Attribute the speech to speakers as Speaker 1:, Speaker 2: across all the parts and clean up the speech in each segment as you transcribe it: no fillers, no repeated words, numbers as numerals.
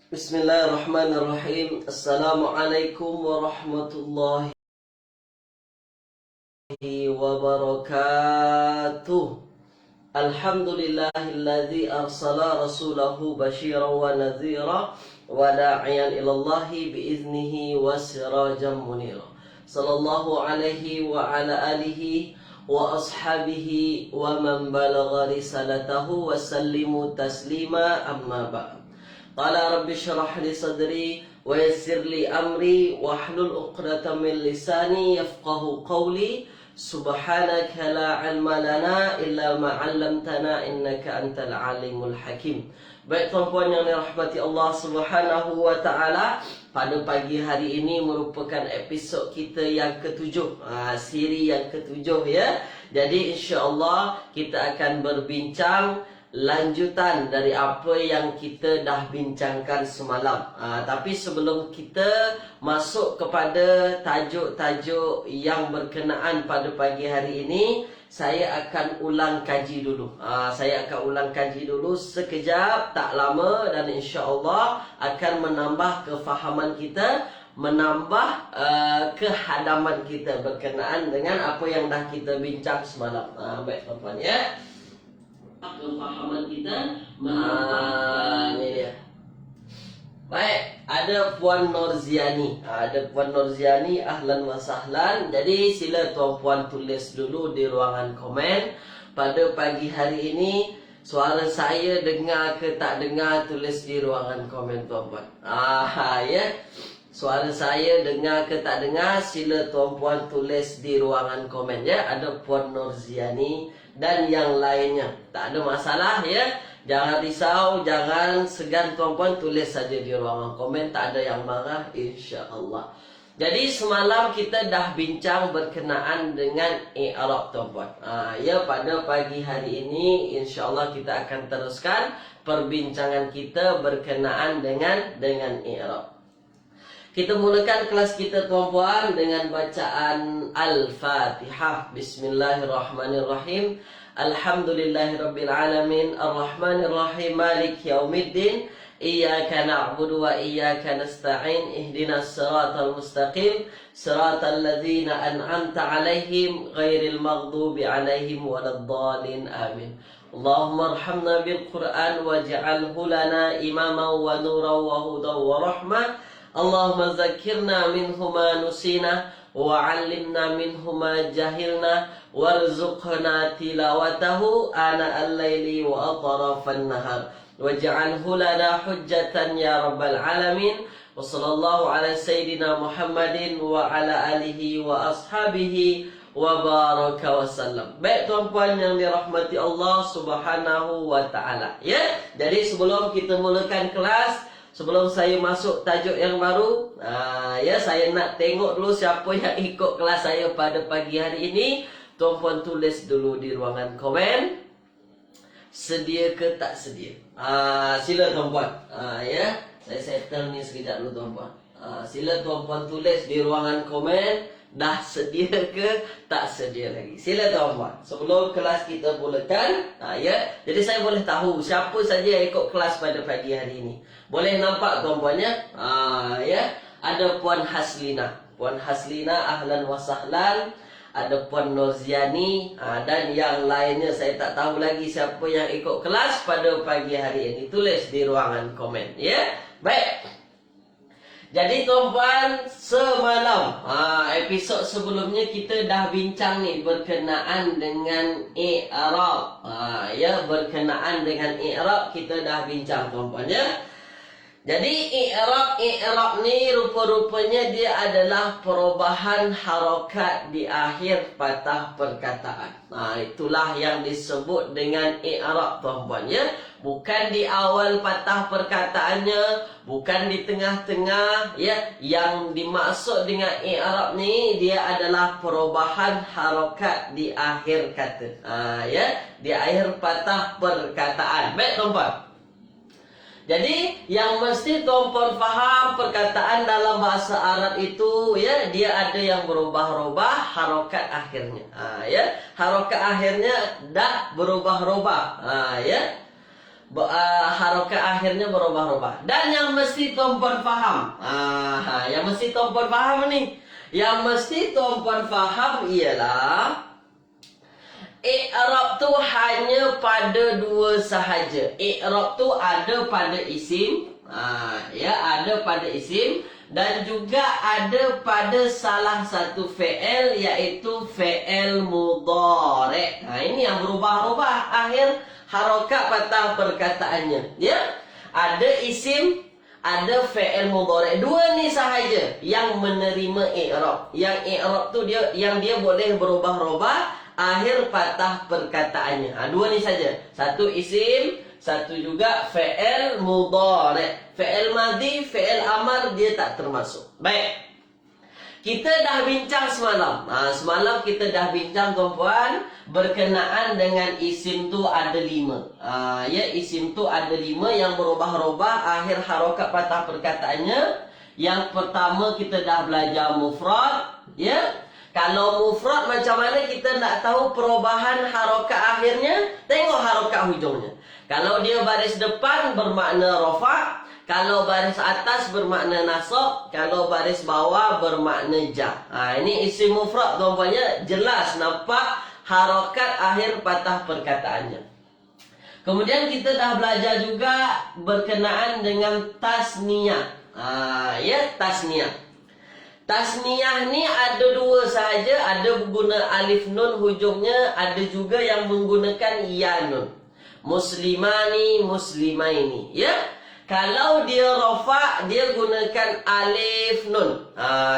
Speaker 1: Bismillahirrahmanirrahim. Assalamualaikum warahmatullahi wabarakatuh. Alhamdulillahilladzi arsala rasulahu basyiran wa nadhira wa da'iyan ilallahi biiznihi wa sirajan munira. Sallallahu alaihi wa ala alihi wa ashabihi wa man balagha risalatahu wa sallimu taslima amma ba'd. Qala rabbi syrah li sadri wa yassir li amri wahlul 'uqdatam min lisani yafqahu qawli. Subhanaka la 'ilma lana illa ma 'allamtana innaka antal alimul hakim. Baik tuan-puan yang dirahmati Allah Subhanahu wa taala, pada pagi hari ini merupakan episod kita yang ketujuh, siri yang ketujuh ya. Jadi insya-Allah kita akan berbincang lanjutan dari apa yang kita dah bincangkan semalam. Tapi sebelum kita masuk kepada tajuk-tajuk yang berkenaan pada pagi hari ini, saya akan ulang kaji dulu. Saya akan ulang kaji dulu sekejap, tak lama, dan insya-Allah akan menambah kefahaman kita, menambah kehadaman kita berkenaan dengan apa yang dah kita bincang semalam. Baik tuan-tuan ya. Kefahaman kita ini dia. Baik, ada Puan Norziani. Ada Puan Norziani, ahlan wa sahlan. Jadi sila tuan-puan tulis dulu di ruangan komen. Pada pagi hari ini suara saya dengar ke tak dengar, tulis di ruangan komen tuan-puan. Ya. Suara saya dengar ke tak dengar, sila tuan-puan tulis di ruangan komen ya. Ada Puan Norziani dan yang lainnya. Tak ada masalah ya. Jangan risau, jangan segan tuan-puan, tulis saja di ruangan komen, tak ada yang marah insya-Allah. Jadi semalam kita dah bincang berkenaan dengan i'rab tuan-puan. Ya, pada pagi hari ini insya-Allah kita akan teruskan perbincangan kita berkenaan dengan i'rab. Kita mulakan kelas kita tuan-puan dengan bacaan Al-Fatihah. Bismillahirrahmanirrahim. Alhamdulillahirabbil alamin, arrahmanir rahim, maliki yaumiddin. Iyyaka na'budu wa iyyaka nasta'in. Ihdinas siratal mustaqim, siratal ladzina an'amta 'alaihim ghairil maghdubi 'alaihim waladdallin. Amin. Allahumma arhamna bil Qur'an waj'alhu lana imaman wa nuran wa hudan wa rahmah. Allahumma zakkirna minhu ma nusina wa 'allimna minhu ma jahilna warzuqna tilawatahu ana al-laili wa atrafan nahar waj'alhu lana hujjatan ya rabbal alamin. Wa sallallahu ala sayyidina Muhammadin wa ala alihi wa ashabihi wa baraka wasallam. Baik tuan-puan yang dirahmati Allah Subhanahu wa taala ya. Jadi sebelum kita mulakan kelas, sebelum saya masuk tajuk yang baru, ya, saya nak tengok dulu siapa yang ikut kelas saya pada pagi hari ini. Tuan-puan tulis dulu di ruangan komen, sedia ke tak sedia. Sila tuan-puan. Ya, saya settle ni sekejap dulu tuan-puan. Sila tuan-puan tulis di ruangan komen, dah sedia ke tak sedia lagi. Sila tuan-puan. Sebelum kelas kita mulakan, ya. Jadi saya boleh tahu siapa saja yang ikut kelas pada pagi hari ini. Boleh nampak tuan-puan ya. Ya, ada Puan Haslina. Puan Haslina, ahlan wa sahlan. Ada Puan Norziani, dan yang lainnya saya tak tahu lagi siapa yang ikut kelas pada pagi hari ini. Tulis di ruangan komen ya. Baik. Jadi tuan-puan, semalam episod sebelumnya kita dah bincang ni berkenaan dengan i'rab. Ya, berkenaan dengan i'rab kita dah bincang tuan-puan ya. Jadi i'rab ni rupa-rupanya dia adalah perubahan harakat di akhir patah perkataan. Itulah yang disebut dengan i'rab tuan-puan ya. Bukan di awal patah perkataannya, bukan di tengah-tengah ya. Yang dimaksud dengan i'rab ni dia adalah perubahan harakat di akhir kata. Ya, di akhir patah perkataan. Baik tuan-puan. Jadi yang mesti tuan-puan faham, perkataan dalam bahasa Arab itu ya, dia ada yang berubah-ubah harokat akhirnya. Ya, harokat akhirnya dah berubah-ubah. Ya. harokat akhirnya berubah-ubah. Dan yang mesti tuan-puan faham, yang mesti tuan-puan faham ni, yang mesti tuan-puan faham ialah i'rab tu hanya pada dua sahaja. I'rab tu ada pada isim, ada pada isim, dan juga ada pada salah satu fi'il, iaitu fi'il mudhari'. Ini yang berubah-ubah akhir harokat patah perkataannya. Ya, ada isim, ada fi'il mudhari'. Dua ni sahaja yang menerima i'rab. Yang i'rab tu dia boleh berubah-ubah akhir patah perkataannya. Dua ni saja. Satu isim, satu juga fi'il mudhari'. Fi'il madhi, fi'il amar dia tak termasuk. Baik. Kita dah bincang semalam. Semalam kita dah bincang tuan-puan berkenaan dengan isim tu ada 5. Isim tu ada 5 yang berubah-ubah akhir harokat patah perkataannya. Yang pertama kita dah belajar mufrad, ya. Kalau mufrad macam mana kita nak tahu perubahan harokat akhirnya? Tengok harokat hujungnya. Kalau dia baris depan bermakna rafa', kalau baris atas bermakna nasab, kalau baris bawah bermakna jar. Ini isim mufrad tuan-puannya, jelas nampak harokat akhir patah perkataannya. Kemudian kita dah belajar juga berkenaan dengan tasniyah. Tasniyah. Tasniyah ni ada dua sahaja, ada guna alif nun hujungnya, ada juga yang menggunakan ya nun. Muslimani, muslimaini, ya. Kalau dia rafa' dia gunakan alif nun.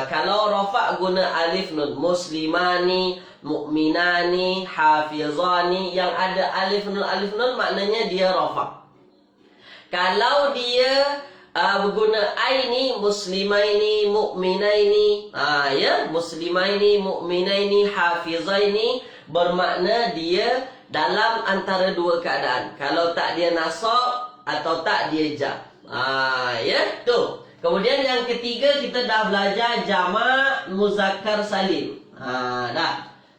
Speaker 1: Kalau rafa' guna alif nun. Muslimani, mu'minani, hafizani, yang ada alif nun maknanya dia rafa'. Kalau dia berguna aini, muslimaini, mu'minaini, muslimaini, mu'minaini, hafizaini, bermakna dia dalam antara dua keadaan. Kalau tak dia nasab atau tak dia jar. Tu. Kemudian yang ketiga kita dah belajar jamak muzakkar salim.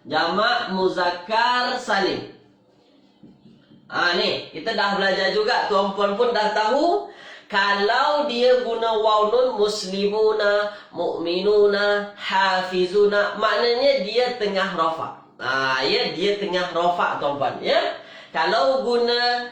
Speaker 1: Jamak muzakkar salim. Ni kita dah belajar juga, tuan-puan pun dah tahu. Kalau dia guna waw nun, muslimuna, mu'minuna, hafizuna, maknanya dia tengah rafa'. Dia tengah rafa' tuan-puan, ya. Kalau guna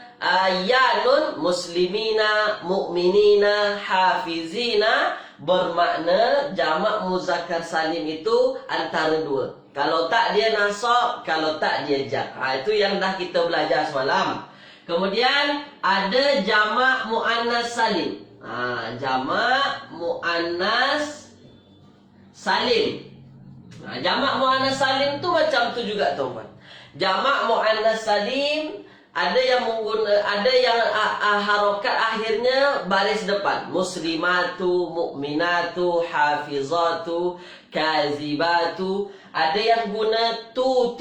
Speaker 1: ya nun, muslimina, mu'minina, hafizina, bermakna jamak muzakkar salim itu antara dua. Kalau tak dia nasab, kalau tak dia jar. Itu yang dah kita belajar semalam. Kemudian ada jamak muannas salim. Jamak muannas salim. Jamak muannas salim tu macam tu juga tuan-puan. Jamak muannas salim ada yang harokat akhirnya baris depan. Muslimatu, mu'minatu, hafizatu, kazibatu. Ada yang guna tu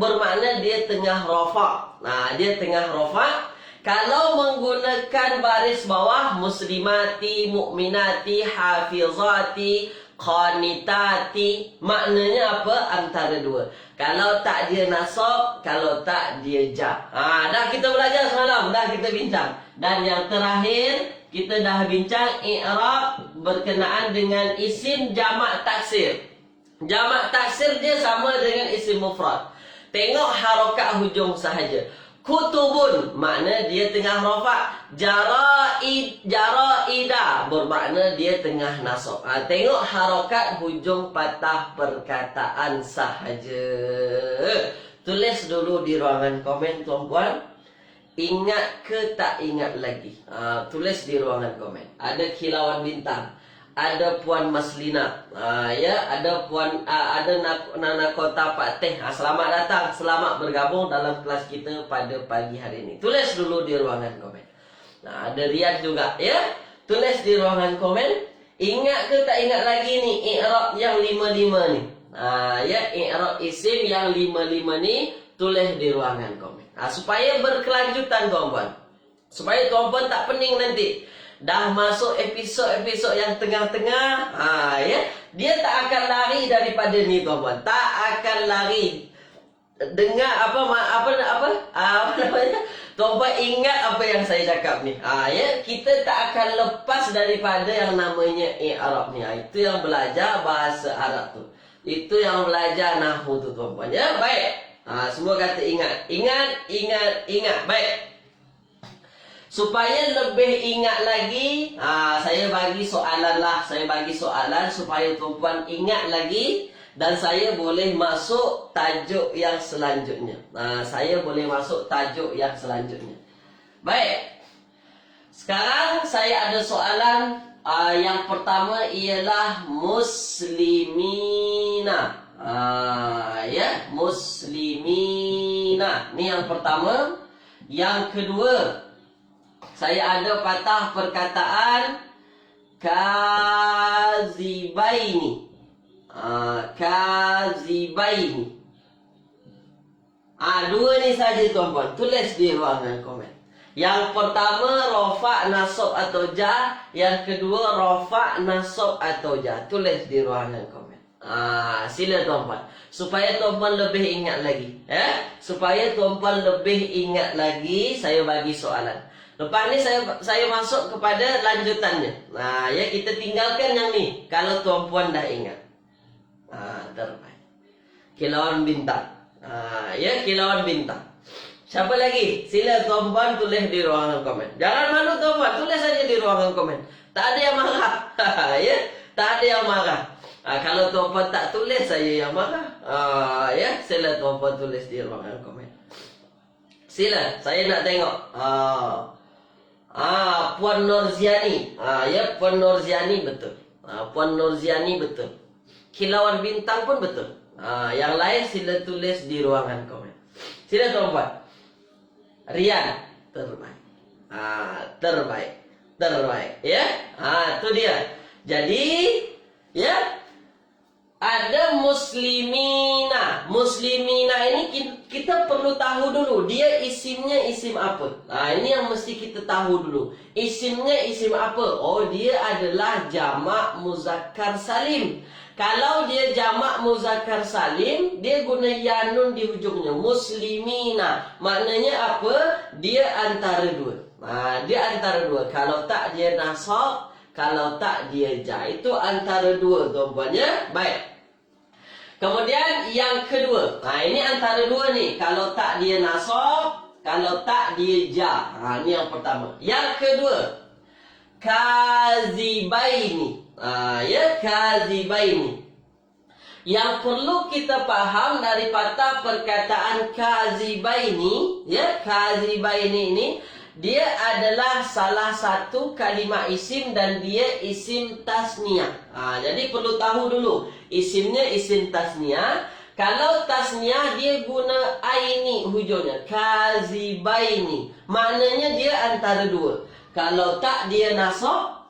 Speaker 1: bermakna dia tengah rafa'. Dia tengah rafa'. Kalau menggunakan baris bawah, muslimati, mu'minati, hafizati, qanitati, maknanya apa? Antara dua. Kalau tak dia nasab, kalau tak dia jar. Dah kita belajar semalam, dah kita bincang. Dan yang terakhir, kita dah bincang i'rab berkenaan dengan isim jamak taksir. Jamak taksir dia sama dengan isim mufrad. Tengok harokat hujung sahaja. Kutubun, makna dia tengah rafa'. Jaraida, bermakna dia tengah nasab. Tengok harokat hujung patah perkataan sahaja. Tulis dulu di ruangan komen tuan-puan. Ingat ke tak ingat lagi? Tulis di ruangan komen. Ada kilauan bintang, ada Puan Maslina, ada Puan, ada Nana Kota Pak Teh. Selamat datang, selamat bergabung dalam kelas kita pada pagi hari ini. Tulis dulu di ruangan komen. Ada Riyad juga, ya. Tulis di ruangan komen. Ingat ke tak ingat lagi ni i'rab yang 5-5 ni? I'rab isim yang 5-5 ni tulis di ruangan komen. Supaya berkelanjutan tuan-puan. Supaya tuan-puan tak pening nanti. Dah masuk episod-episod yang tengah-tengah, dia tak akan lari daripada ni tuan-puan. Tak akan lari. dengar apa namanya? Tuan-puan ingat apa yang saya cakap ni. Ya, kita tak akan lepas daripada yang namanya i'rab ni. Itu yang belajar bahasa Arab tu. Itu yang belajar nahwu tu tuan-puan. Ya, baik. Semua kata ingat. Ingat. Baik. Supaya lebih ingat lagi, saya bagi soalan lah. Saya bagi soalan supaya tuan-puan ingat lagi. Dan saya boleh masuk tajuk yang selanjutnya. Saya boleh masuk tajuk yang selanjutnya. Baik. Sekarang saya ada soalan. Yang pertama ialah muslimina. Ya, muslimina. Ni yang pertama. Yang kedua, saya ada patah perkataan kazibaini. Kazibaini. Dua ni saja tuan-puan. Tulis di ruangan komen. Yang pertama rafa' nasab atau jar. Yang kedua rafa' nasab atau jar. Tulis di ruangan komen. Sila tuan-puan. Supaya tuan-puan lebih ingat lagi. Supaya tuan-puan lebih ingat lagi, saya bagi soalan. Lepas ni saya masuk kepada lanjutannya. Ya, kita tinggalkan yang ni kalau tuan-puan dah ingat. Terbaik. Kilauan bintang. Ya, kilauan bintang. Siapa lagi? Sila tuan-puan tulis di ruangan komen. Jangan malu tuan-puan, tulis saja di ruangan komen. Tak ada yang marah. Ya, tak ada yang marah. Kalau tuan-puan tak tulis, saya yang marah. Ya, sila tuan-puan tulis di ruangan komen. Sila, saya nak tengok. Puan Nurziani. Ya, Puan Nurziani betul. Puan Nurziani betul. Kilauan bintang pun betul. Yang lain sila tulis di ruangan komen. Sila tuan-puan. Rian, terbaik. Terbaik. Ya, itu dia. Jadi, ya, ada muslimina. Muslimina ini kita perlu tahu dulu. Dia isimnya isim apa? Ini yang mesti kita tahu dulu. Isimnya isim apa? Oh, dia adalah jamak muzakkar salim. Kalau dia jamak muzakkar salim, dia guna yanun di hujungnya. Muslimina. Maknanya apa? Dia antara dua. Dia antara dua. Kalau tak dia nasab, kalau tak dia jar. Itu antara dua tuan-puan ya. Baik. Kemudian yang kedua. Ini antara dua ni. Kalau tak dia nasab, kalau tak dia jar. Ini yang pertama. Yang kedua. Kazibaini. Ya, kazibaini. Yang perlu kita faham dari patah perkataan kazibaini, ya, kazibaini ini dia adalah salah satu kalimat isim dan dia isim tasniyah. Jadi perlu tahu dulu, isimnya isim tasniyah. Kalau tasniyah dia guna aini hujungnya, kazibaini. Maknanya dia antara dua. Kalau tak dia nasab,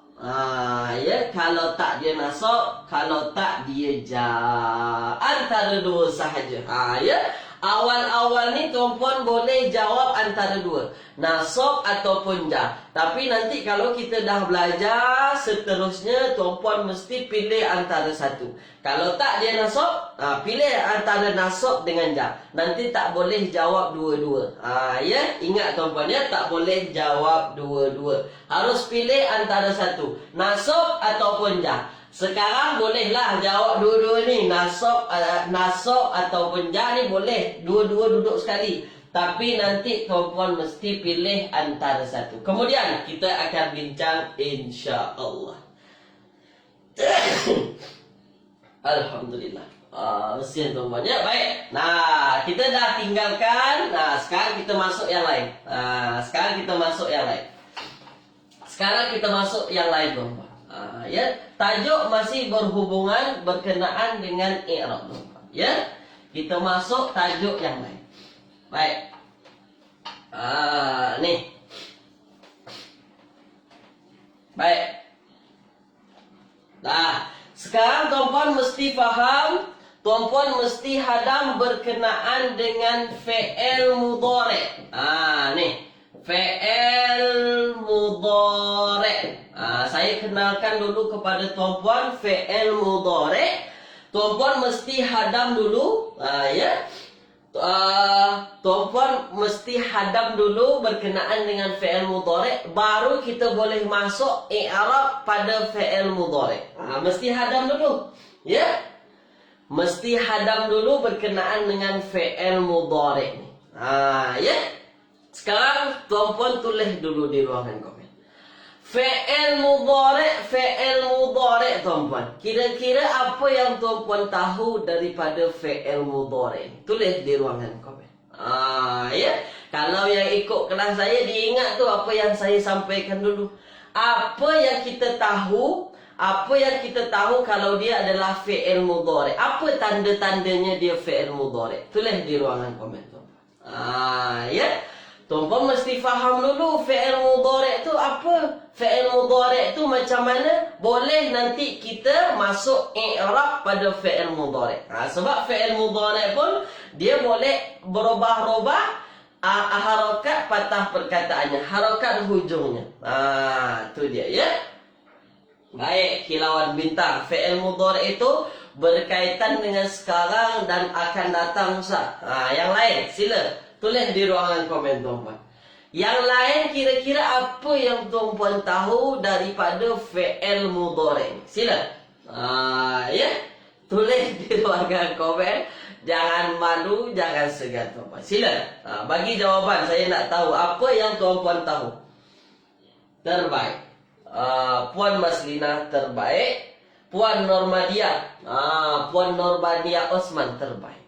Speaker 1: ya, kalau tak dia nasab, kalau tak dia jar. Antara dua sahaja. Ya. Awal-awal ni tuan-puan boleh jawab antara dua, nasab ataupun jar. Tapi nanti kalau kita dah belajar seterusnya, tuan-puan mesti pilih antara satu. Kalau tak dia nasab, pilih antara nasab dengan jar. Nanti tak boleh jawab dua-dua. Ya, ingat tuan-puan ya, tak boleh jawab dua-dua. Harus pilih antara satu, nasab ataupun jar. Sekarang bolehlah jawab dua-dua ni, nasab ataupun jar ni boleh dua-dua duduk sekali. Tapi nanti tuan-puan mesti pilih antara satu. Kemudian kita akan bincang insya-Allah. Alhamdulillah. Mesin tuan-puan ya. Baik. Kita dah tinggalkan. Sekarang kita masuk yang lain. Sekarang kita masuk yang lain tuan-puan. Ya, tajuk masih berhubungan berkenaan dengan i'rab. Ya, kita masuk tajuk yang lain. Baik. Nih. Baik. Sekarang tuan-puan mesti faham, tuan-puan mesti hadam berkenaan dengan fi'il mudhari'. Nih. Fi'il mudhari'. Saya kenalkan dulu kepada tuan-puan fi'il mudhari'. Tuan-puan mesti hadam dulu, ya. tuan-puan mesti hadam dulu berkenaan dengan fi'il mudhari', baru kita boleh masuk i'rab pada fi'il mudhari'. Mesti hadam dulu. Ya. Mesti hadam dulu berkenaan dengan fi'il mudhari' ni. Ya. Sekarang tuan-puan tulis dulu di ruangan komen. Fi'il mudhari' tuan-puan. Kira-kira apa yang tuan-puan tahu daripada fi'il mudhari'? Tulis di ruangan komen. Ya. Kalau yang ikut kelas saya diingat tu apa yang saya sampaikan dulu. Apa yang kita tahu? Apa yang kita tahu kalau dia adalah fi'il mudhari'? Apa tanda-tandanya dia fi'il mudhari'? Tulis di ruangan komen tuan-puan. Ya. Tuan-puan mesti faham dulu fi'il mudhari' tu apa. Fi'il mudhari' tu macam mana boleh nanti kita masuk i'rab pada fi'il mudhari'. Sebab fi'il mudhari' pun dia boleh berubah-ubah harakat patah perkataannya, harakat hujungnya. Tu dia ya. Baik, kilauan bintang. Fi'il mudhari' itu berkaitan dengan sekarang dan akan datang Ustaz. Yang lain sila tulis di ruangan komen tuan-puan. Yang lain kira-kira apa yang tuan-puan tahu daripada fi'il mudhari'? Sila. Ya. Tulis di ruangan komen. Jangan malu, jangan segan tuan-puan. Sila. Bagi jawapan, saya nak tahu apa yang tuan-puan tahu. Terbaik. Puan Maslina terbaik. Puan Normadia. Puan Normadia Osman terbaik.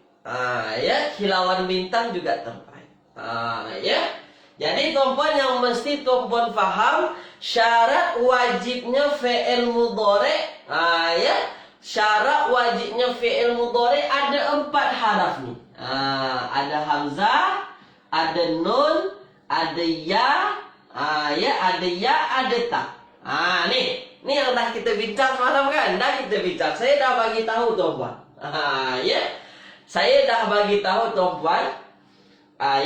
Speaker 1: Ya, kilauan bintang juga terbaik. Ya. Jadi tuan-puan yang mesti tuan-puan faham syarat wajibnya fi'il mudhari'. Ya. Syarat wajibnya fi'il mudhari' ada 4 haraf ni. Ada hamzah, ada nun, ada ya, ya, ada ya, ada ta. Ni yang dah kita bincang semalam kan? Dah kita bincang. Saya dah bagi tahu tuan-puan. Ya. Saya dah bagi tahu tuan-puan.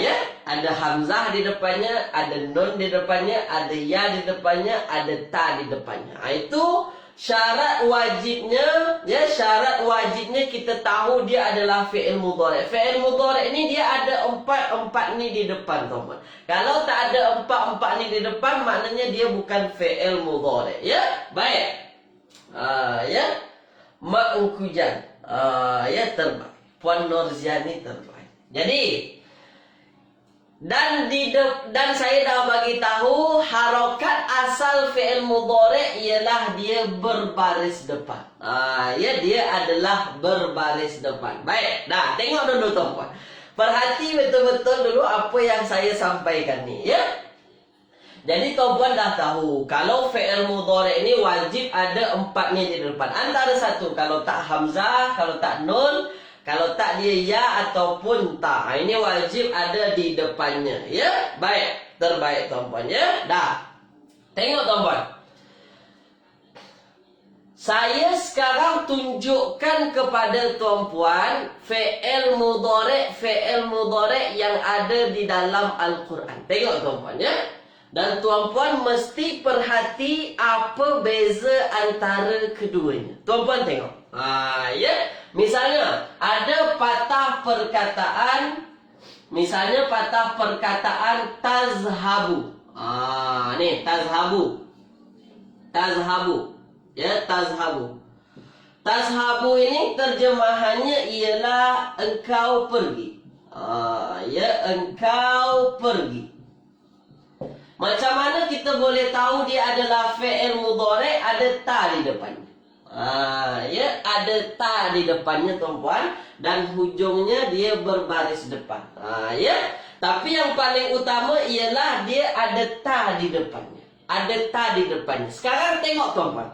Speaker 1: Ya, ada hamzah di depannya, ada nun di depannya, ada ya di depannya, ada ta di depannya. Itu syarat wajibnya, ya, syarat wajibnya kita tahu dia adalah fi'il mudhari'. Fi'il mudhari' ni dia ada 4 ni di depan, teman. Kalau tak ada 4 ni di depan, maknanya dia bukan fi'il mudhari'. Ya, baik. Ya, Mak Engkujan, ya, terbaik. Puan Nurziani terbaik. Jadi dan saya dah bagi tahu harokat asal fi'il mudhari' ialah dia berbaris depan. Ya, dia adalah berbaris depan. Baik, dah tengok dulu tuan-puan. Perhati betul-betul dulu apa yang saya sampaikan ni, ya. Jadi tuan-puan dah tahu kalau fi'il mudhari' ini wajib ada 4 ni di depan. Antara satu, kalau tak hamzah, kalau tak nun, kalau tak dia ya ataupun ta. Ini wajib ada di depannya. Ya, baik. Terbaik tuan-puan ya. Dah. Tengok tuan-puan. Saya sekarang tunjukkan kepada tuan-puan fi'il mudhari' yang ada di dalam Al-Quran. Tengok tuan-puan ya. Dan tuan-puan mesti perhati apa beza antara keduanya. Tuan-puan tengok. Ya. Misalnya ada patah perkataan. Misalnya patah perkataan tazhabu. Ni tazhabu. Tazhabu. Ya, tazhabu. Tazhabu ini terjemahannya ialah engkau pergi. Ya, engkau pergi. Macam mana kita boleh tahu dia adalah fi'il mudhari'? Ada ta di depannya. Ya, ada ta di depannya tuan-puan, dan hujungnya dia berbaris depan. Ya, tapi yang paling utama ialah dia ada ta di depannya. Ada ta di depannya. Sekarang tengok tuan-puan.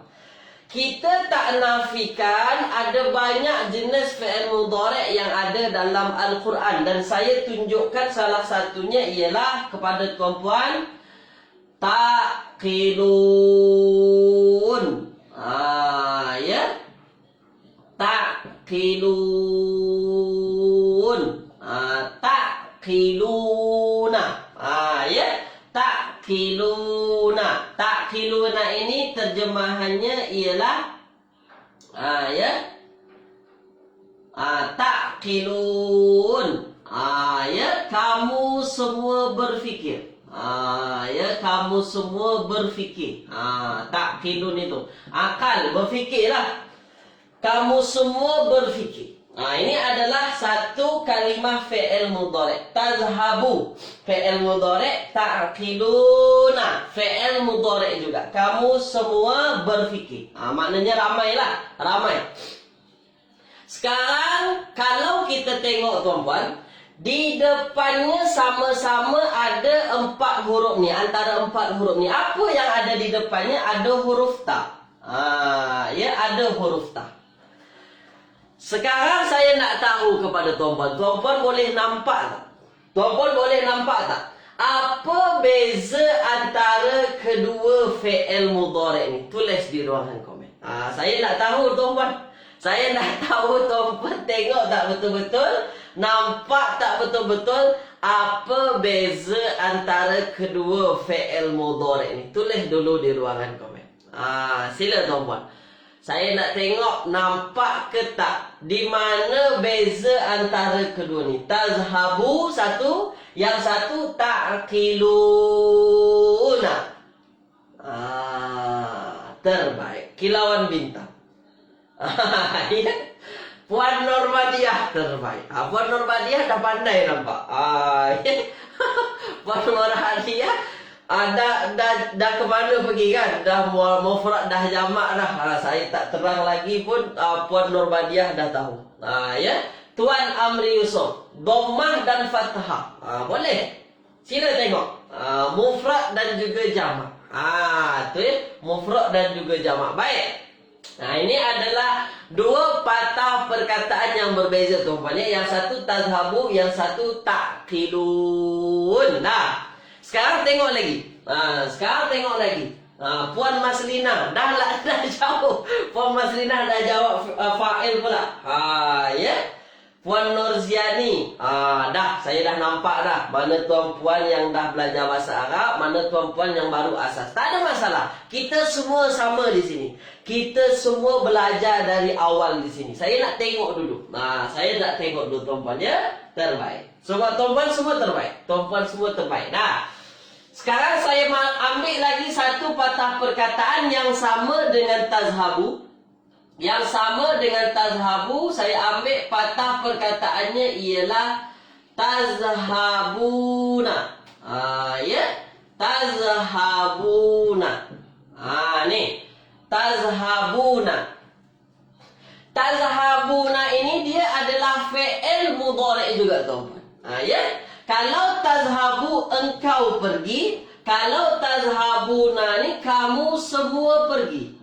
Speaker 1: Kita tak nafikan ada banyak jenis fi'il mudhari' yang ada dalam Al-Quran, dan saya tunjukkan salah satunya ialah kepada tuan-puan ta'qilun. Ya, ta'qilun. Ta'qiluna. Ya, ta'qiluna. Ta'qiluna ini terjemahannya ialah ya, ta'qilun. Ya, kamu semua berfikir. Ya, kamu semua berfikir. Ta'qilun itu akal, berfikirlah. Kamu semua berfikir. Ini adalah satu kalimah fi'il mudhari'. Tazhabu fi'il mudhari', ta'qiluna fi'il mudhari' juga. Kamu semua berfikir. Maknanya ramailah, ramai. Sekarang kalau kita tengok tuan-puan, di depannya sama-sama ada 4 huruf ni. Antara 4 huruf ni, apa yang ada di depannya? Ada huruf ta. Ya, ada huruf ta. Sekarang saya nak tahu kepada tuan-puan, tuan-puan boleh nampak tak? Tuan-puan boleh nampak tak? Apa beza antara kedua fi'il mudhari' ni? Tulis di ruangan komen. Saya nak tahu tuan-puan. Saya nak tahu tuan-puan tengok tak betul-betul? Nampak tak betul-betul apa beza antara kedua fi'il mudhari' ni? Tulis dulu di ruangan komen. Sila tuan-puan. Saya nak tengok nampak ke tak? Di mana beza antara kedua ni? Tazhabu satu, yang satu ta'qiluna. Terbaik. Kilauan bintang. Ya. Puan Normadiah terbaik. Puan Normadiah dah pandai nampak. Ya. Puan Normadiah dah ke mana pergi kan? Dah mufrad, dah jamak dah. Saya tak terang lagi pun Puan Normadiah dah tahu. Ya. Tuan Amri Yusof, dhammah dan fathah. Boleh. Sila tengok. Mufrad dan juga jamak. Tu ya. Mufrad dan juga jamak. Baik. Ini adalah dua patah perkataan yang berbeza tuan-puan. Yang satu tazhabu, yang satu ta'qilun. Sekarang tengok lagi. Sekarang tengok lagi. Puan Maslina dah jauh. Puan Maslina dah jawab fa'il pula. Ya. Puan Nurziani, saya dah nampak dah mana tuan-puan yang dah belajar bahasa Arab, mana tuan-puan yang baru asas. Tak ada masalah. Kita semua sama di sini. Kita semua belajar dari awal di sini. Saya nak tengok dulu. Saya nak tengok dulu tuan-puan ya. Terbaik. Semua tuan-puan semua terbaik. Tuan-puan semua terbaik. Sekarang saya ambil lagi satu patah perkataan yang sama dengan tazhabu. Yang sama dengan tazhabu, saya ambil patah perkataannya ialah tazhabuna. Ya, tazhabuna. Ni tazhabuna. Tazhabuna ini dia adalah fi'il mudhari' juga tuan-tuan. Ya, kalau tazhabu engkau pergi, kalau tazhabuna ni kamu semua pergi.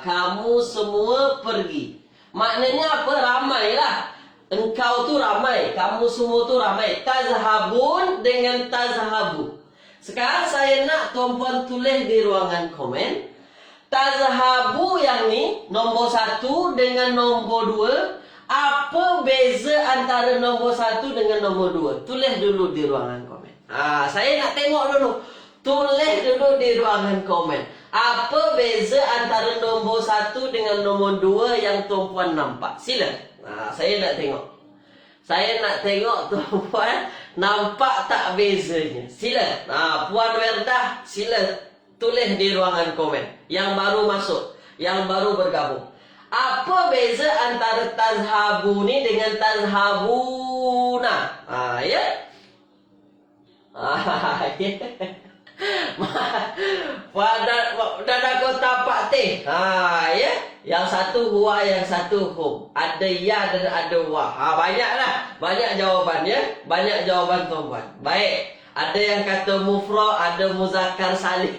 Speaker 1: Kamu semua pergi. Maknanya apa? Ramailah. Engkau tu ramai, kamu semua tu ramai. Tazhabun dengan tazhabu. Sekarang saya nak tuan-puan tulis di ruangan komen. Tazhabu yang ni, nombor 1 dengan nombor 2. Apa beza antara nombor 1 dengan nombor 2? Tulis dulu di ruangan komen. Saya nak tengok dulu. Tulis dulu di ruangan komen. Apa beza antara nombor 1 dengan nombor 2 yang tuan-puan nampak? Sila. Saya nak tengok. Saya nak tengok tuan-puan nampak tak bezanya. Sila. Puan Werdah, sila tulis di ruangan komen. Yang baru masuk, yang baru bergabung. Apa beza antara tazhabu ni dengan tazhabuna? Ya. Dan aku tapak teh. Ya. Yang satu huwa, yang satu hum. Ada ya dan ada wa. Banyaklah. Banyak jawapan ya. Banyak jawapan tuan-tuan. Baik. Ada yang kata mufrad, ada muzakkar salim.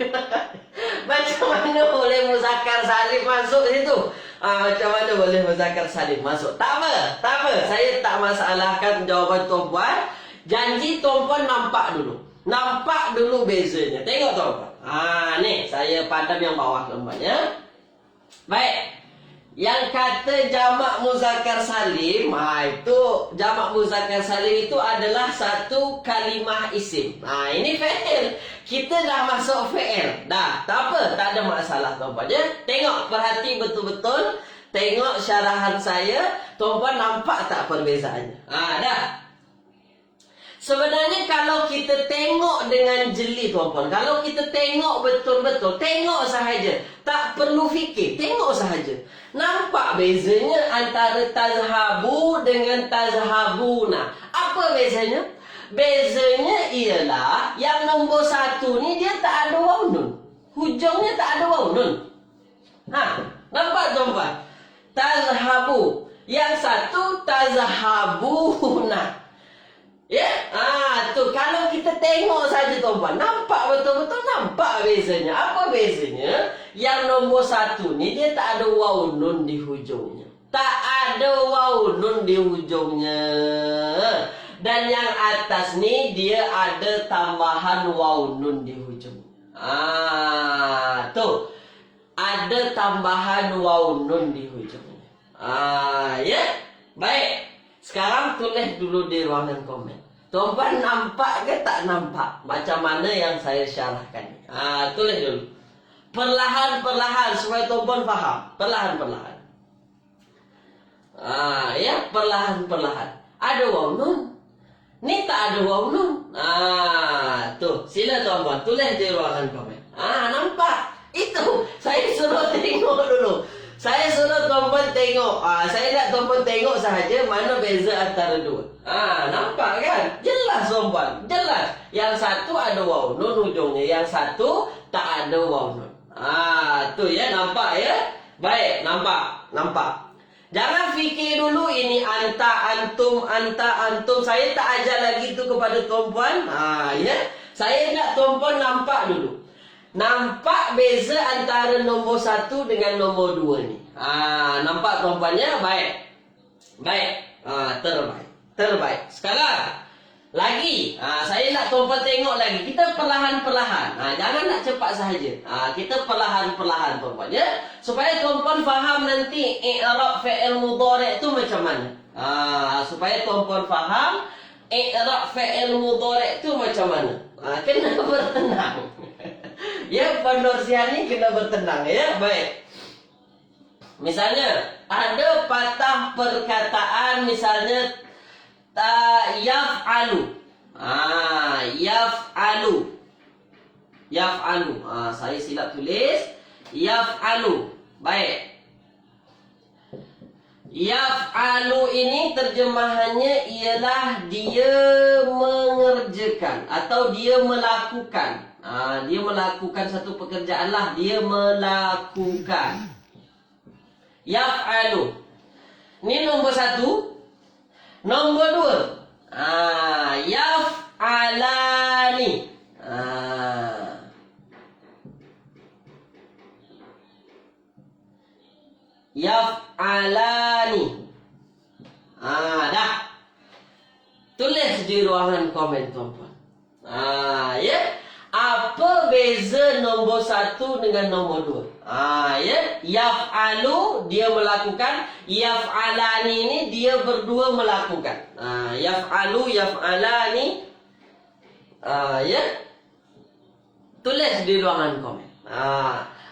Speaker 1: Macam mana boleh muzakkar salim masuk situ? Macam mana boleh muzakkar salim masuk? Tak apa, tak apa. Saya tak masalahkan jawapan tuan-puan. Janji tuan-puan nampak dulu. Nampak dulu bezanya. Tengok tuan-puan. Ni saya padam yang bawah tuan-puan ya. Baik. Yang kata jamak muzakkar salim, itu jamak muzakkar salim itu adalah satu kalimah isim. Ini fi'il. Kita dah masuk fi'il. Dah, tak apa, tak ada masalah tuan-puan ya. Tengok, perhati betul-betul. Tengok syarahan saya. Tuan-puan nampak tak perbezaannya? Dah. Sebenarnya kalau kita tengok dengan jeli tuan-puan, kalau kita tengok betul-betul, tengok sahaja, tak perlu fikir, tengok sahaja. Nampak bezanya antara tazhabu dengan tazhabuna. Apa bezanya? Bezanya ialah yang nombor satu ni dia tak ada waw nun. Hujungnya tak ada waw nun. Nampak tuan-puan? Tazhabu. Yang satu tazhabuna. Ya, tu kalau kita tengok saja tuan-puan, nampak betul-betul nampak bezanya. Apa bezanya? Yang nombor satu ni dia tak ada waw nun di hujungnya. Tak ada waw nun di hujungnya. Dan yang atas ni dia ada tambahan waw nun di hujungnya. Tu. Ada tambahan waw nun di hujungnya. Ya. Baik. Sekarang tulis dulu di ruangan komen. Tuan-puan nampak ke tak nampak? Macam mana yang saya syarahkan. Tulis dulu. Perlahan-perlahan supaya tuan-puan faham. Perlahan-perlahan. Ya, perlahan-perlahan. Ada waw nun. Ni tak ada waw nun. Tu. Sila tuan-puan tulis di ruangan komen. Nampak? Itu. Saya suruh tengok dulu. Saya suruh tuan-puan tengok. Saya nak tuan-puan tengok sahaja mana beza antara dua. Nampak kan? Jelas tuan-puan. Jelas. Yang satu ada waw nun hujungnya. Yang satu tak ada waw nun. Tu ya. Nampak ya? Baik. Nampak. Nampak. Jangan fikir dulu ini anta, antum, anta, antum. Saya tak ajar lagi tu kepada tuan-puan. Ya. Saya nak tuan-puan nampak dulu. Nampak beza antara nombor satu dengan nombor dua ni. Nampak tuan-puannya? Baik. Baik. Terbaik. Terbaik. Sekarang lagi. Saya nak tuan-puan tengok lagi. Kita perlahan-perlahan. Jangan nak cepat sahaja. Kita perlahan-perlahan tuan-puan ya. Supaya tuan-puan faham nanti i'rab fi'il mudhari' tu macam mana. Supaya tuan-puan faham i'rab fi'il mudhari' tu macam mana. Kena bertenang. Ya, Pandorsian ni kena bertenang ya. Baik. Misalnya ada patah perkataan misalnya yaf'alu. Yaf'alu. Yaf'alu. Saya silap tulis yaf'alu. Baik. Yaf'alu ini terjemahannya ialah dia mengerjakan atau dia melakukan. Dia melakukan satu pekerjaan lah. Dia melakukan. Yaf'alu. Ini nombor satu. Nombor dua. Yaf'alani. Yaf'alani. Dah. Tulis di ruangan komen tuan-tuan. Ya. Apa beza nombor satu dengan nombor dua? Ya. Yaf'alu, dia melakukan. Yaf'alani ini dia berdua melakukan. Yaf'alu, yaf'alani. Ya. Tulis di ruangan komen.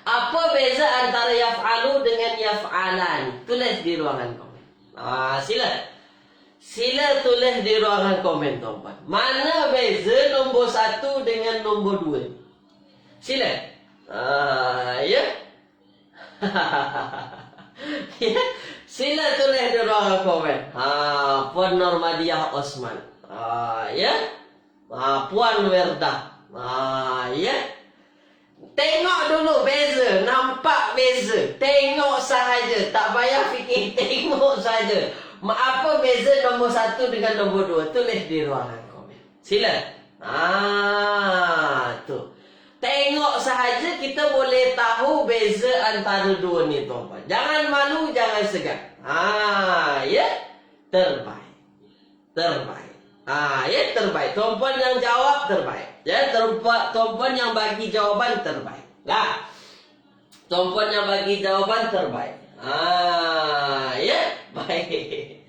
Speaker 1: Apa beza antara yaf'alu dengan yaf'alani? Tulis di ruangan komen. Sila. Sila tulis di ruangan komen tuan-puan. Mana beza nombor satu dengan nombor dua? Sila. Ya. Ya. Sila tulis di ruangan komen. Puan Normadiah Osman. Ya. Puan Werdah. Ya. Tengok dulu beza. Nampak beza. Tengok sahaja. Tak payah fikir. Tengok sahaja. Apa beza nombor satu dengan nombor dua? Tulis di ruangan komen. Sila. Tu. Tengok sahaja kita boleh tahu beza antara dua ni tuan-tuan. Jangan malu, jangan segan. Ya. Terbaik. Terbaik. Ya, terbaik. Tuan-puan yang jawab terbaik. Ya, tuan-puan yang bagi jawapan terbaik. Lah. Tuan-puan yang bagi jawapan terbaik. Ya, baik.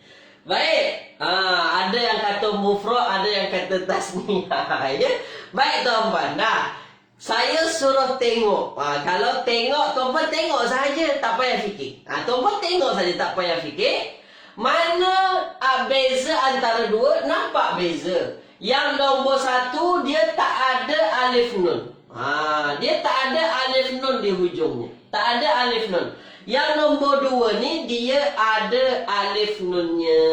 Speaker 1: Baik. Ada yang kata mufrad, ada yang kata tasniyah. Ya. Baik tuan-puan. Nah, saya suruh tengok. Kalau tengok, tuan-puan tengok saja, tak payah fikir. Tuan-puan tengok saja, tak payah fikir. Mana beza antara dua? Nampak beza. Yang nombor 1 dia tak ada alif nun. Dia tak ada alif nun di hujungnya. Tak ada alif nun. Yang nombor 2 ni dia ada alif nunnya.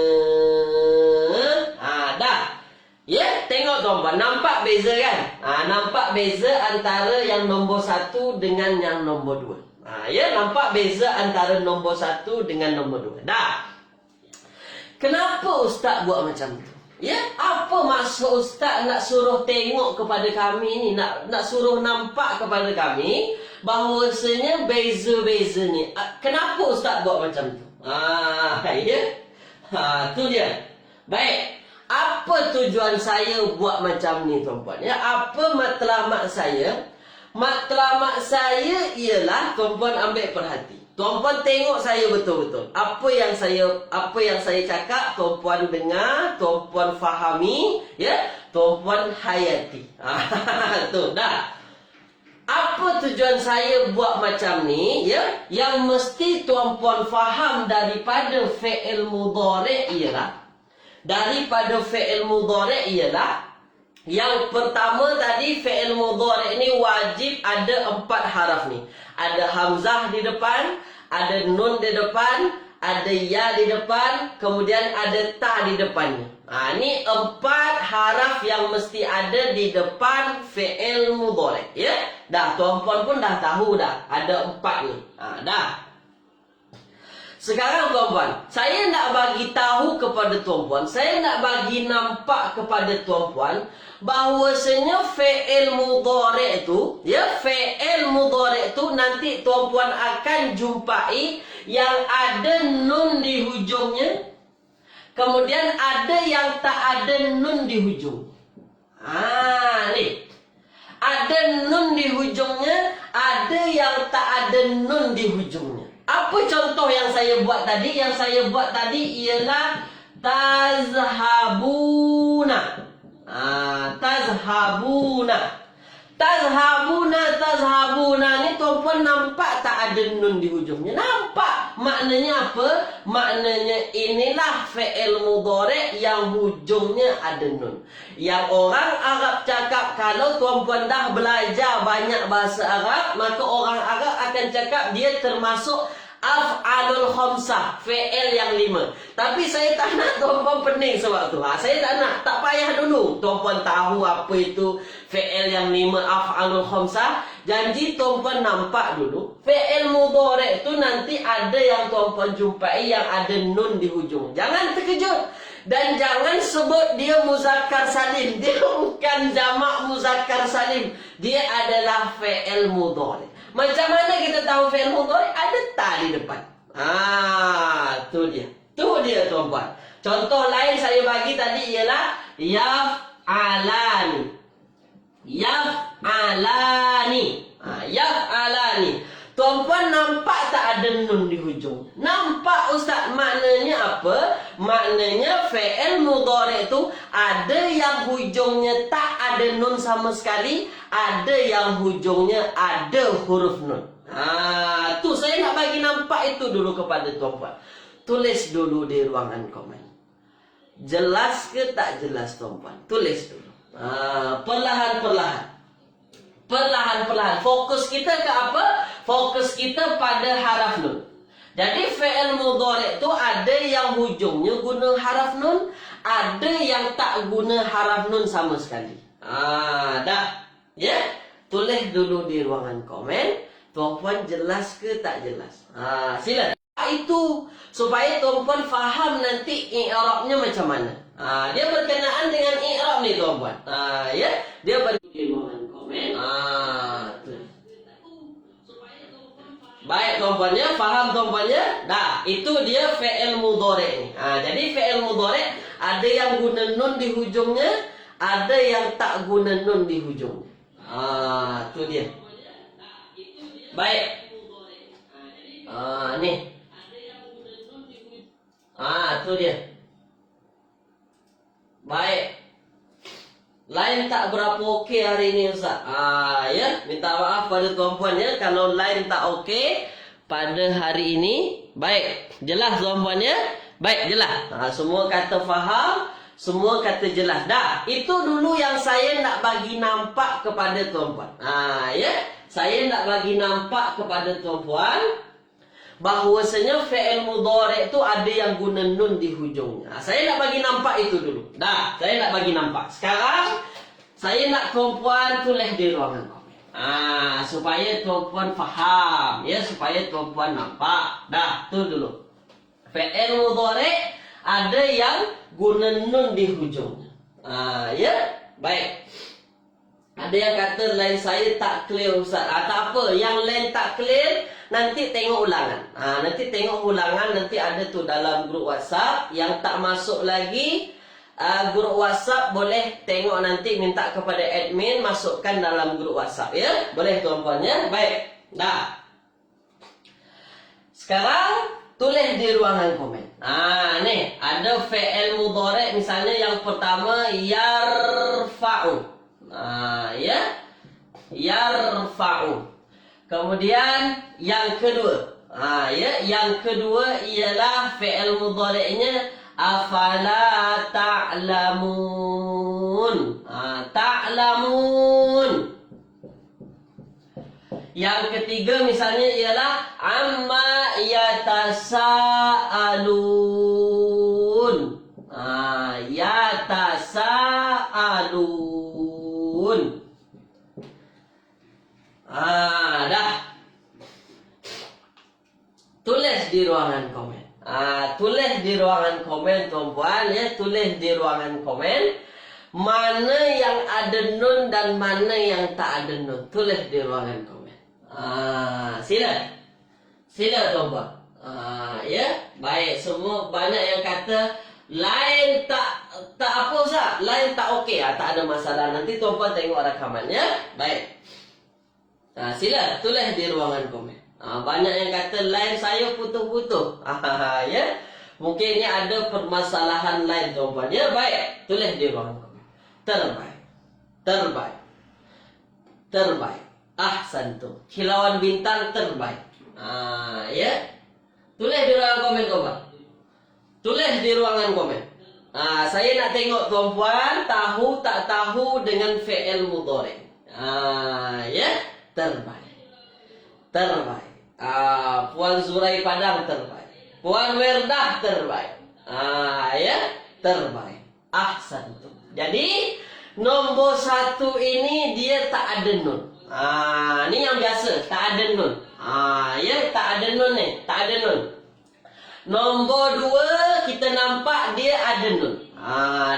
Speaker 1: Dah. Ya, tengok tuan-puan, nampak beza kan? Nampak beza antara yang nombor 1 dengan yang nombor 2. Ya, nampak beza antara nombor 1 dengan nombor 2. Dah. Kenapa ustaz buat macam tu? Ya, apa maksud ustaz nak suruh tengok kepada kami ni, nak suruh nampak kepada kami bahawasanya beza-beza ni. Kenapa ustaz buat macam tu? Ya. Tu dia. Baik. Apa tujuan saya buat macam ni tuan-puan? Ya, apa matlamat saya? Matlamat saya ialah tuan-puan ambil perhati. Tuan-puan tengok saya betul-betul. Apa yang saya cakap, tuan-puan dengar, tuan-puan fahami, ya, tuan-puan hayati. Tu dah. Apa tujuan saya buat macam ni, ya? Yang mesti tuan-puan faham daripada fi'il mudhari' ialah yang pertama tadi, fi'il mudhari' ni wajib ada 4 haraf ni. Ada hamzah di depan, ada nun di depan, ada ya di depan, kemudian ada ta di depannya. Ni 4 haraf yang mesti ada di depan fi'il mudhari', ya. Dah, tuan-puan pun dah tahu dah, ada 4 ni. Dah. Sekarang tuan-puan, saya nak bagi tahu kepada tuan-puan, saya nak bagi nampak kepada tuan-puan bahawasanya fi'il mudhari' itu, ya, fi'il mudhari' itu nanti tuan-puan akan jumpai yang ada nun di hujungnya, kemudian ada yang tak ada nun di hujung. Ni. Ada nun di hujungnya, ada yang tak ada nun di hujungnya. Apa contoh yang saya buat tadi? Yang saya buat tadi ialah tazhabuna. Tazhabuna ni tuan-puan nampak tak ada nun di hujungnya? Nampak. Maknanya apa? Maknanya inilah fi'il mudhari' yang hujungnya ada nun. Yang orang Arab cakap, kalau tuan-puan dah belajar banyak bahasa Arab, maka orang Arab akan cakap dia termasuk af'alul khamsah, fi'il yang 5. Tapi saya tak nak tuan-puan pening sebab tu. Saya tak nak, tak payah dulu. Tuan-puan tahu apa itu fi'il yang 5, af'alul khamsah. Janji tuan-puan nampak dulu. Fi'il mudhari' tu nanti ada yang tuan-puan jumpai yang ada nun di hujung. Jangan terkejut. Dan jangan sebut dia muzakkar salim. Dia bukan jamak muzakkar salim. Dia adalah fi'il mudhari'. Macam mana kita tahu fi'il mudhari'? Ada ta di depan. Tu dia. Tu dia tuan-puan. Contoh lain saya bagi tadi ialah yaf'alani. Yaf'alani. Tuan-puan nampak tak ada nun di hujung? Nampak ustaz, maknanya apa? Maknanya fi'il mudhari' itu ada yang hujungnya tak ada nun sama sekali, ada yang hujungnya ada huruf nun. Tu saya nak bagi nampak itu dulu kepada tuan-puan. Tulis dulu di ruangan komen. Jelas ke tak jelas tuan-puan? Tulis dulu. Perlahan-perlahan. Perlahan-perlahan. Fokus kita ke apa? Fokus kita pada haraf nun. Jadi fi'il mudhari' itu ada yang hujungnya guna haraf nun, ada yang tak guna haraf nun sama sekali. Dah. Ya? Tulis dulu di ruangan komen. Tuan-puan jelas ke tak jelas? Sila. Itu supaya tuan-puan faham nanti i'rabnya macam mana. Dia berkenaan dengan i'rab ni tuan-puan. Ya? Dia di ruangan komen. Baik tuan-puannya, faham tuan-puannya? Dah, itu dia fi'il mudhari' ni. Jadi fi'il mudhari' ada yang guna nun di hujungnya, ada yang tak guna nun di hujungnya. Tu dia. Baik. Ni. Tu dia. Baik. Line tak berapa okey hari ini Ustaz. Ya, minta maaf pada tuan-puan ya kalau line tak okey pada hari ini. Baik, jelas tuan-puan ya? Baik, jelas. Semua kata faham, Semua kata jelas. Dah, itu dulu yang saya nak bagi nampak kepada tuan-puan. Ya, saya nak bagi nampak kepada tuan-puan bahwasanya fi'il mudhari' itu ada yang guna nun di hujungnya. Saya nak bagi nampak itu dulu. Dah, saya nak bagi nampak. Sekarang saya nak tuan-puan tulis di ruangan komen. Supaya tuan-puan faham, ya, supaya tuan-puan nampak. Dah, tu dulu. Fi'il mudhari' ada yang guna nun di hujungnya. Ya, baik. Ada yang kata line saya tak clear Ustaz. Tak apa, yang line tak clear nanti tengok ulangan. Nanti tengok ulangan, nanti ada tu dalam grup WhatsApp. Yang tak masuk lagi grup WhatsApp, boleh tengok nanti, minta kepada admin masukkan dalam grup WhatsApp, ya. Boleh tuan-puan, ya. Baik. Dah. Sekarang tulis di ruangan komen. Nih, ada fi'il mudhari' misalnya yang pertama yarfa'u. Ya. Yarfa'u. Kemudian yang kedua. Ya, yang kedua ialah fi'il mudhari'nya afala ta'lamun. Ta'lamun. Yang ketiga misalnya ialah amma yatasaalun. Yatasaalun. Dah. Tulis di ruangan komen. Tulis di ruangan komen tuan-puan, ya, tulis di ruangan komen mana yang ada nun dan mana yang tak ada nun. Tulis di ruangan komen. Sila. Sila tuan-puan. Ya, baik, semua banyak yang kata lain tak apa Ustaz, lain tak okey. Tak ada masalah. Nanti tuan-puan tengok rakamannya. Baik. Sila tulis di ruangan komen. Banyak yang kata lain saya putus-putus. Ya. Mungkin ini ada permasalahan lain tuan-puan. Ya, baik. Tulis di ruangan komen. Terbaik. Terbaik. Terbaik. Ahsantum. Kilauan bintang terbaik. Ya. Tulis di ruangan komen tuan-puan. Tulis di ruangan komen. Saya nak tengok tuan-puan tahu tak tahu dengan fi'il mudhari'. Ya. Terbaik. Terbaik. Puan Zurai Padang terbaik. Puan Werdah terbaik. Ya, terbaik. Ahsantum. Jadi nombor 1 ini dia tak ada nun. Ni yang biasa, tak ada nun. Ya, tak ada nun ni, tak ada nun. Nombor 2 kita nampak dia ada nun.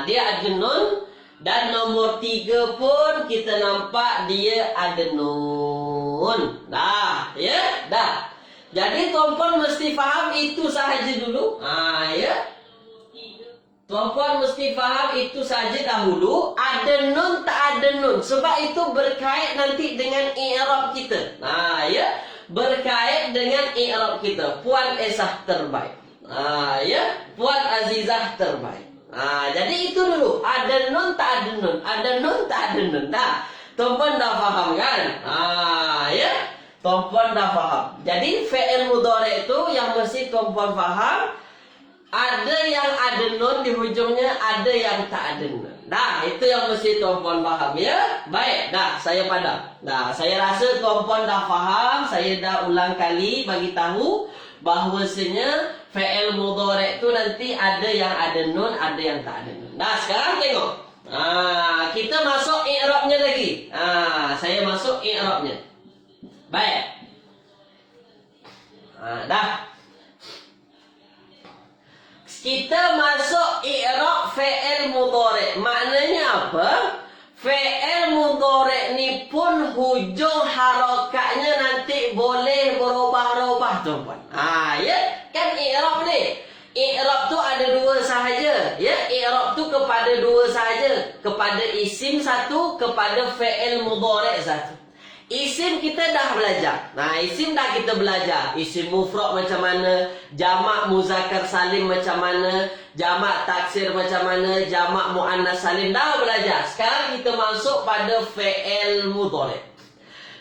Speaker 1: Dia ada nun. Dan nomor 3 pun kita nampak dia ada nun. Dah, ya, dah. Jadi tuan-puan mesti faham itu sahaja dulu. Ya. Tuan-puan mesti faham itu saja dahulu. Ada nun tak ada nun. Sebab itu berkait nanti dengan i'rab kita. Ya. Berkait dengan i'rab kita. Puan Esah terbaik. Ya. Puan Azizah terbaik. Jadi itu dulu. Ada nun tak ada nun. Ada nun tak ada nun. Dah. Tuan-puan dah faham kan? Ya. Tuan-puan dah faham. Jadi fi'il mudhari' itu yang mesti tuan-puan faham. Ada yang ada nun di hujungnya, ada yang tak ada nun. Dah, itu yang mesti tuan-puan faham, ya. Baik, dah saya padam. Dah, saya rasa tuan-puan dah faham. Saya dah ulang kali bagi tahu bahwasanya fi'il mudhari' itu nanti ada yang ada nun, ada yang tak ada nun. Dah, sekarang tengok. Kita masuk i'rabnya lagi. Saya masuk i'rabnya. Baik. Dah. Kita masuk i'rab fi'il mudhari'. Maknanya apa? Fi'il mudhari' ni pun hujung harakatnya nanti boleh berubah-ubah tuan-puan. Ya, kan i'rab ni. I'rab tu ada 2 sahaja. Ya, i'rab tu kepada 2 sahaja. Kepada isim 1, kepada fi'il mudhari' 1. Isim kita dah belajar. Isim dah kita belajar. Isim mufrad macam mana, jamak muzakkar salim macam mana, jamak taksir macam mana, jamak muannas salim dah belajar. Sekarang kita masuk pada fi'il mudhari'.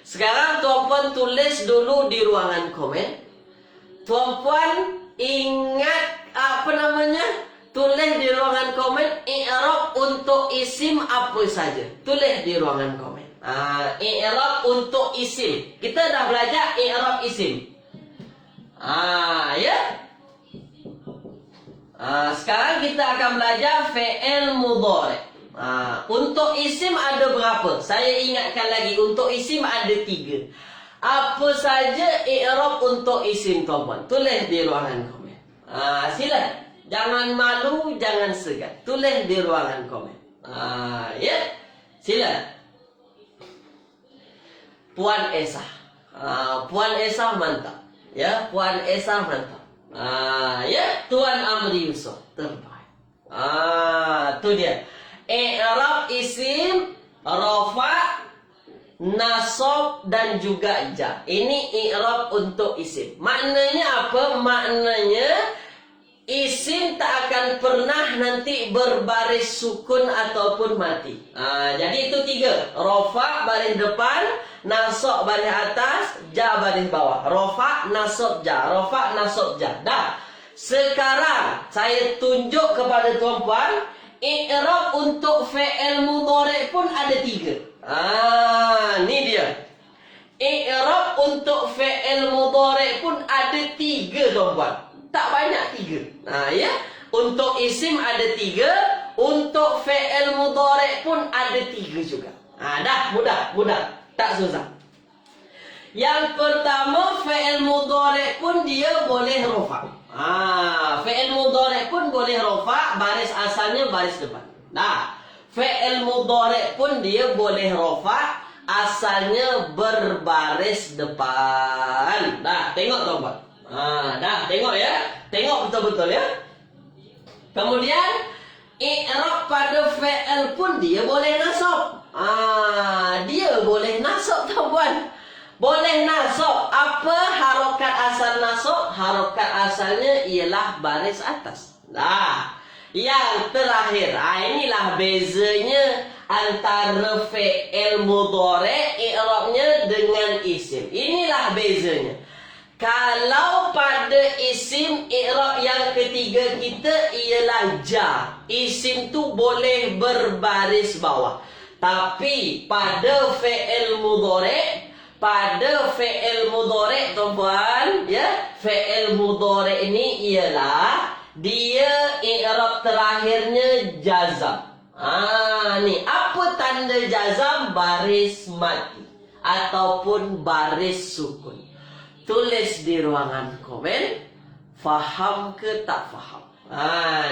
Speaker 1: Sekarang tuan-puan tulis dulu di ruangan komen. Tuan-puan ingat Tulis di ruangan komen i'rab untuk isim apa saja. Tulis di ruangan komen. I'rab untuk isim. Kita dah belajar i'rab isim. Ya. Sekarang kita akan belajar fi'il mudhari'. Untuk isim ada berapa? Saya ingatkan lagi, untuk isim ada 3. Apa saja i'rab untuk isim, tuan-tuan? Tulis di ruangan komen. Sila. Jangan malu, jangan segan. Tulis di ruangan komen. Ya. Sila. Puan Esa. Puan Esa mantap. Ya, Puan Esa mantap. Ya, Tuan Amri Yusof terbaik. Tu dia. I'rab isim, rafa, nasab dan juga jar. Ini i'rab untuk isim. Maknanya apa? Maknanya isim tak akan pernah nanti berbaris sukun ataupun mati. Jadi itu 3. Rafa baris depan, nasab baris atas, jar baris bawah. Rafa, nasab, jar. Rafa, nasab, jar. Dah. Sekarang saya tunjuk kepada tuan-puan, i'rab untuk fi'il mudhari' pun ada 3. Ni dia. I'rab untuk fi'il mudhari' pun ada 3, tuan-puan. Tak banyak 3. Ya. Untuk isim ada 3. Untuk fi'il mudhari' pun ada 3 juga. Dah. Mudah. Tak susah. Yang pertama, fi'il mudhari' pun dia boleh rafa'. Fi'il mudhari' pun boleh rafa'. Baris asalnya baris depan. Fi'il mudhari' pun dia boleh rafa'. Asalnya berbaris depan. Tengok tuan-tuan. Tengok ya. Tengok betul-betul ya. Kemudian i'rab pada fi'il pun dia boleh nasab. Dia boleh nasab, tuan-puan. Boleh nasab. Apa harokat asal nasab? Harokat asalnya ialah baris atas. Yang terakhir, inilah bezanya antara fi'il mudhari' i'rabnya dengan isim. Inilah bezanya. Kalau pada isim, i'rab yang ketiga kita ialah jar. Isim tu boleh berbaris bawah. Tapi pada fi'il mudhari', tuan-puan, ya, fi'il mudhari' ini ialah dia i'rab terakhirnya jazam. Ni apa tanda jazam? Baris mati ataupun baris sukun. Tulis di ruangan komen, faham ke tak faham?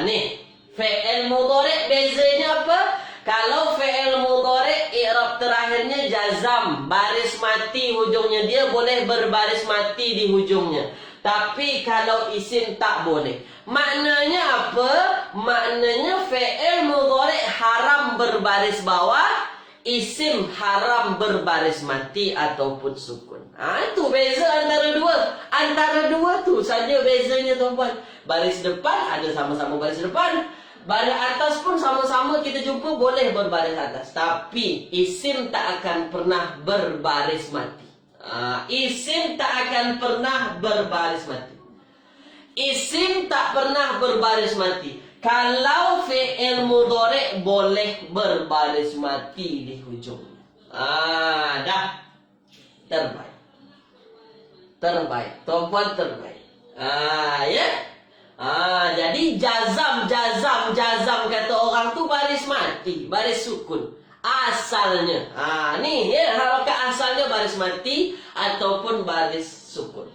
Speaker 1: Ni fi'il mudhari' bezanya apa? Kalau fi'il mudhari' i'rab terakhirnya jazam, baris mati hujungnya, dia boleh berbaris mati di hujungnya. Tapi kalau isim tak boleh. Maknanya apa? Maknanya fi'il mudhari' haram berbaris bawah, isim haram berbaris mati ataupun sukun. Itu beza antara dua. Antara dua tu saja bezanya, tuan-puan. Baris depan ada sama-sama baris depan. Baris atas pun sama-sama kita jumpa boleh berbaris atas. Tapi isim tak akan pernah berbaris mati. Isim tak akan pernah berbaris mati. Isim tak pernah berbaris mati. Kalau fi'il mudhari' boleh berbaris mati di hujungnya. Dah. Terbaik. Tuan-puan terbaik. Ya. Jadi jazam kata orang tu baris mati, baris sukun. Asalnya. Ni ya, harokat asalnya baris mati ataupun baris sukun.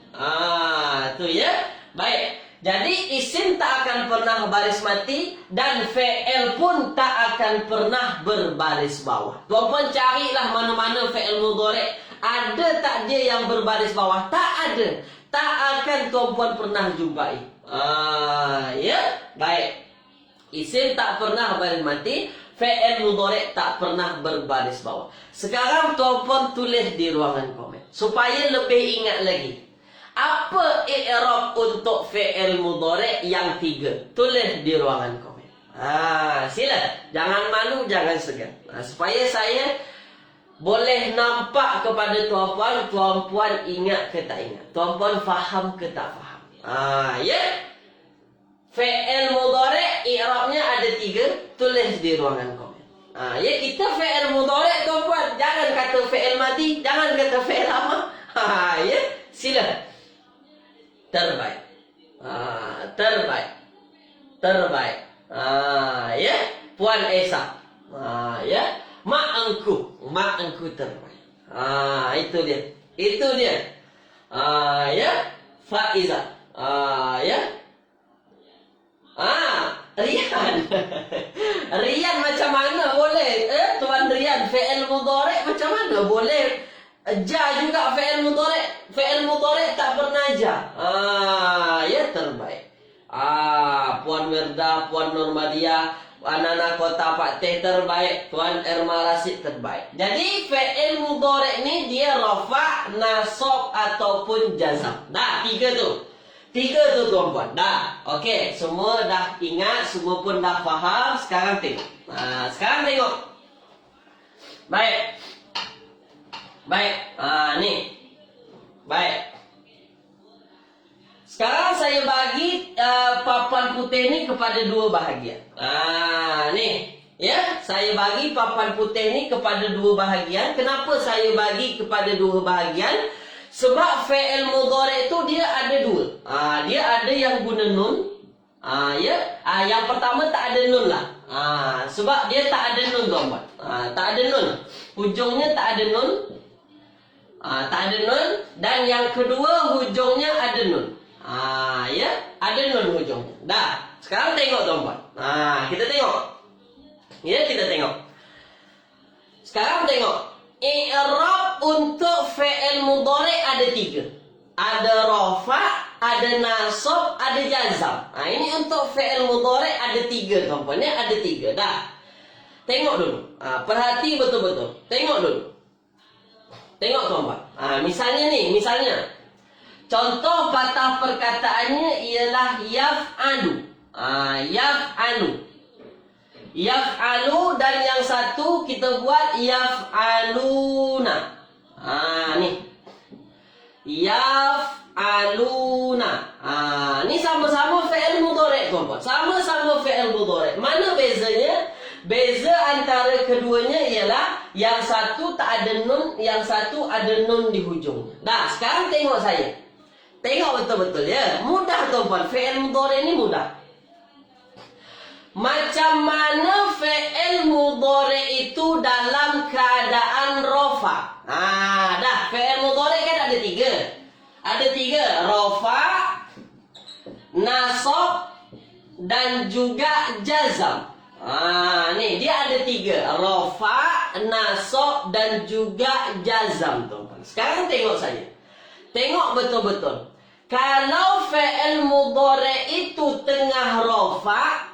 Speaker 1: Tu ya. Baik. Jadi isim tak akan pernah baris mati dan fi'il pun tak akan pernah berbaris bawah. Tuan-puan carilah mana-mana fi'il mudhari'. Ada tak dia yang berbaris bawah? Tak ada. Tak akan tuan-puan pernah jumpai. Ya, baik. Isim tak pernah baris mati, fi'il mudhari' tak pernah berbaris bawah. Sekarang tuan-puan tulis di ruangan komen supaya lebih ingat lagi. Apa i'rab untuk fi'il mudhari' yang 3? Tulis di ruangan komen. Sila. Jangan malu, jangan segan. Supaya saya boleh nampak kepada tuan-puan, tuan-puan ingat ke tak ingat? Tuan-puan faham ke tak faham? Ya. Fi'il mudhari' i'rabnya ada 3, tulis di ruangan komen. Ya kita fi'il mudhari' tuan-tuan, jangan kata fi'il madi, jangan kata fi'il amar. Ya, sila. Terbaik. Terbaik. Terbaik. Ya, Puan Esa. Ya, mak engku terbaik. Itu dia. Itu dia. Ya, Faiza. Ya. Rian. Rian macam mana boleh? Tuan Rian, fi'il mudhari' macam mana boleh? Ja juga fi'il mudhari'. Fi'il mudhari' tak pernah ja. Ya, terbaik. Puan Wirda, Puan Nurmadia, anak-anak kota Pak Teh terbaik, Tuan Erma Rasid terbaik. Jadi fi'il mudhari' ni dia rafa', nasab ataupun jazam. Dah 3 tu. 3 tu tuan-puan. Dah. Okey, semua dah ingat, semua pun dah faham. Sekarang tengok. Sekarang tengok. Baik. Baik. Ni. Baik. Sekarang saya bagi papan putih ni kepada 2 bahagian. Ni. Ya, saya bagi papan putih ni kepada 2 bahagian. Kenapa saya bagi kepada 2 bahagian? Sebab fi'il mudhari' tu dia ada 2. Dia ada yang guna nun. Ya. Yang pertama tak ada nun lah. Sebab dia tak ada nun tuan-tuan. Tak ada nun. Hujungnya tak ada nun. Tak ada nun. Dan yang kedua hujungnya ada nun. Ya, ada nun hujungnya. Dah. Sekarang tengok tuan-tuan. Kita tengok. Ya, kita tengok. Sekarang tengok. I'rab untuk fi'il mudhari' ada 3. Ada rafa', ada nasab, ada jazam. Ini untuk fi'il mudhari' ada 3 tuan-puan. Ini ada 3. Dah. Tengok dulu. Perhati betul-betul. Tengok dulu. Tengok tuan-puan. Misalnya ni, misalnya. Contoh patah perkataannya ialah yaf'alu. Yaf'alu. Yaf'alu dan yang satu kita buat yaf'aluna. Ni. Yaf'aluna. Ni sama-sama fi'il mudhari' tuan-tuan. Sama-sama fi'il mudhari'. Mana bezanya? Beza antara keduanya ialah yang satu tak ada nun, yang satu ada nun di hujungnya. Dah, sekarang tengok saya. Tengok betul-betul ya. Mudah tuan-tuan. Fi'il mudhari' ni mudah. Macam mana fi'il mudhari' itu dalam keadaan rafa'? Dah. Fi'il mudhari' kan ada 3. Ada 3. Rafa', nasab, dan juga jazam. Ni dia ada 3. Rafa', nasab, dan juga jazam tuan-tuan. Sekarang tengok saya. Tengok betul-betul. Kalau fi'il mudhari' itu tengah rafa',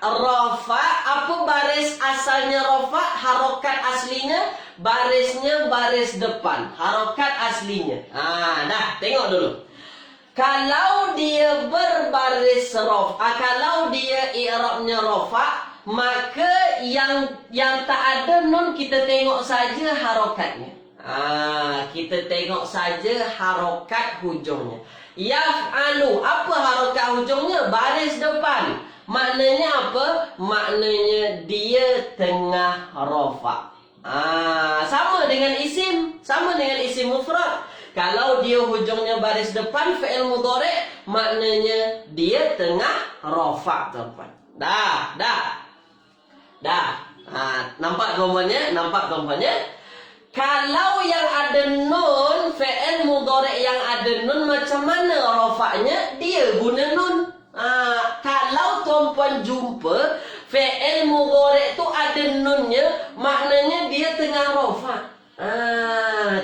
Speaker 1: apa baris asalnya rafa'? Harokat aslinya, barisnya baris depan. Harokat aslinya. Dah, tengok dulu. Kalau dia berbaris rafa', kalau dia i'rabnya rafa', maka yang tak ada nun kita tengok saja harokatnya. Kita tengok saja harokat hujungnya. Yaf'alu, apa harokat hujungnya? Baris depan. Maknanya apa? Maknanya dia tengah rafa'. Sama dengan isim. Sama dengan isim mufrad. Kalau dia hujungnya baris depan, fi'il mudhari', maknanya dia tengah rafa', tuan-tuan. Dah. Nampak gambarnya? Nampak gambarnya? Kalau yang ada nun, fi'il mudhari' yang ada nun, macam mana rafa'nya? Dia guna nun. Kalau tuan-puan jumpa fi'il mudhari' tu ada nunnya, maknanya dia tengah rafa'.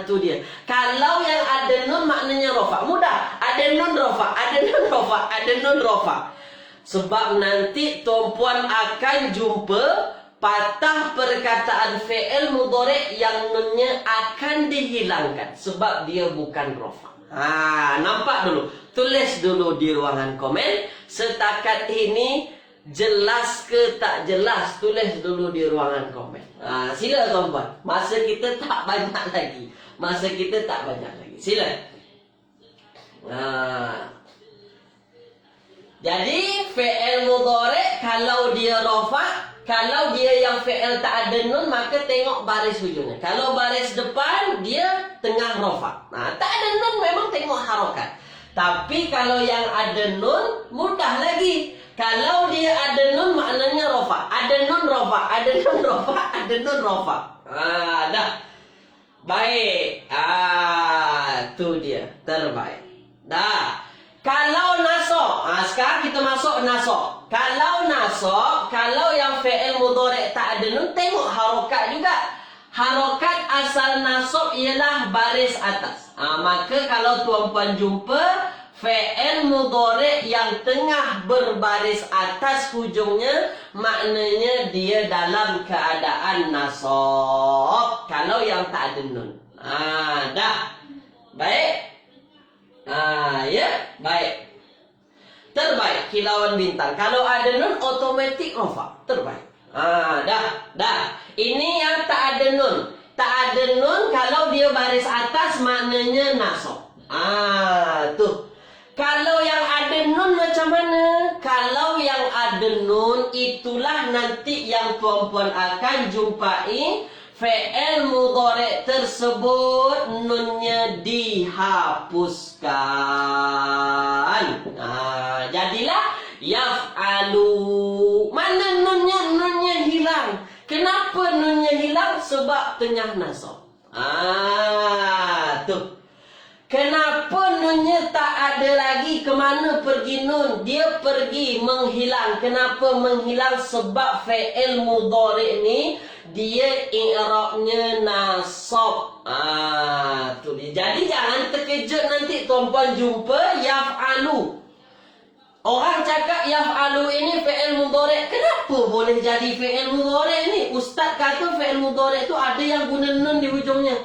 Speaker 1: Tu dia. Kalau yang ada nun maknanya rafa'. Mudah. Ada nun rafa', ada nun rafa', ada nun rafa'. Sebab nanti tuan-puan akan jumpa patah perkataan fi'il mudhari' yang nunnya akan dihilangkan sebab dia bukan rafa'. Nampak dulu. Tulis dulu di ruangan komen. Setakat ini jelas ke tak jelas? Tulis dulu di ruangan komen. Sila tuan-tuan. Masa kita tak banyak lagi. Masa kita tak banyak lagi. Sila. Jadi fi'il mudhari' kalau dia rafa, kalau dia yang fi'il tak ada nun, maka tengok baris hujungnya. Kalau baris depan, dia tengah rafa. Nah, tak ada nun memang tengok harokat. Tapi kalau yang ada nun, mudah lagi. Kalau dia ada nun, maknanya rafa. Ada nun rafa, ada nun rafa, ada nun rafa. Dah. Baik. Tu dia. Terbaik. Dah. Kalau nasab, sekarang kita masuk nasab. Kalau nasab, kalau yang fi'il mudhari' tak ada nun, tengok harokat juga. Harokat asal nasab ialah baris atas. Maka kalau tuan-puan jumpa fi'il mudhari' yang tengah berbaris atas hujungnya, maknanya dia dalam keadaan nasab. Kalau yang tak ada nun. Dah. Baik. Ya, baik. Terbaik kilauan bintang. Kalau ada nun otomatik rafa. Terbaik. Dah. Ini yang tak ada nun. Tak ada nun kalau dia baris atas maknanya nasab. Tuh. Kalau yang ada nun macam mana? Kalau yang ada nun itulah nanti yang tuan-puan akan jumpai fi'il mudhari' tersebut nunnya dihapuskan. Jadilah yaf'alu. Mana nunnya? Nunnya hilang. Kenapa nunnya hilang? Sebab tengah nasab. Tuh. Kenapa nunnya tak ada lagi? Kemana pergi nun? Dia pergi menghilang. Kenapa menghilang? Sebab fi'il mudhari' ni dia i'rabnya nasab. Tu dia. Jadi jangan terkejut nanti tuan-puan jumpa yaf'alu. Orang cakap yaf'alu ini fi'il mudhari'. Kenapa boleh jadi fi'il mudhari' ni? Ustaz kata fi'il mudhari' tu ada yang guna nun di hujungnya.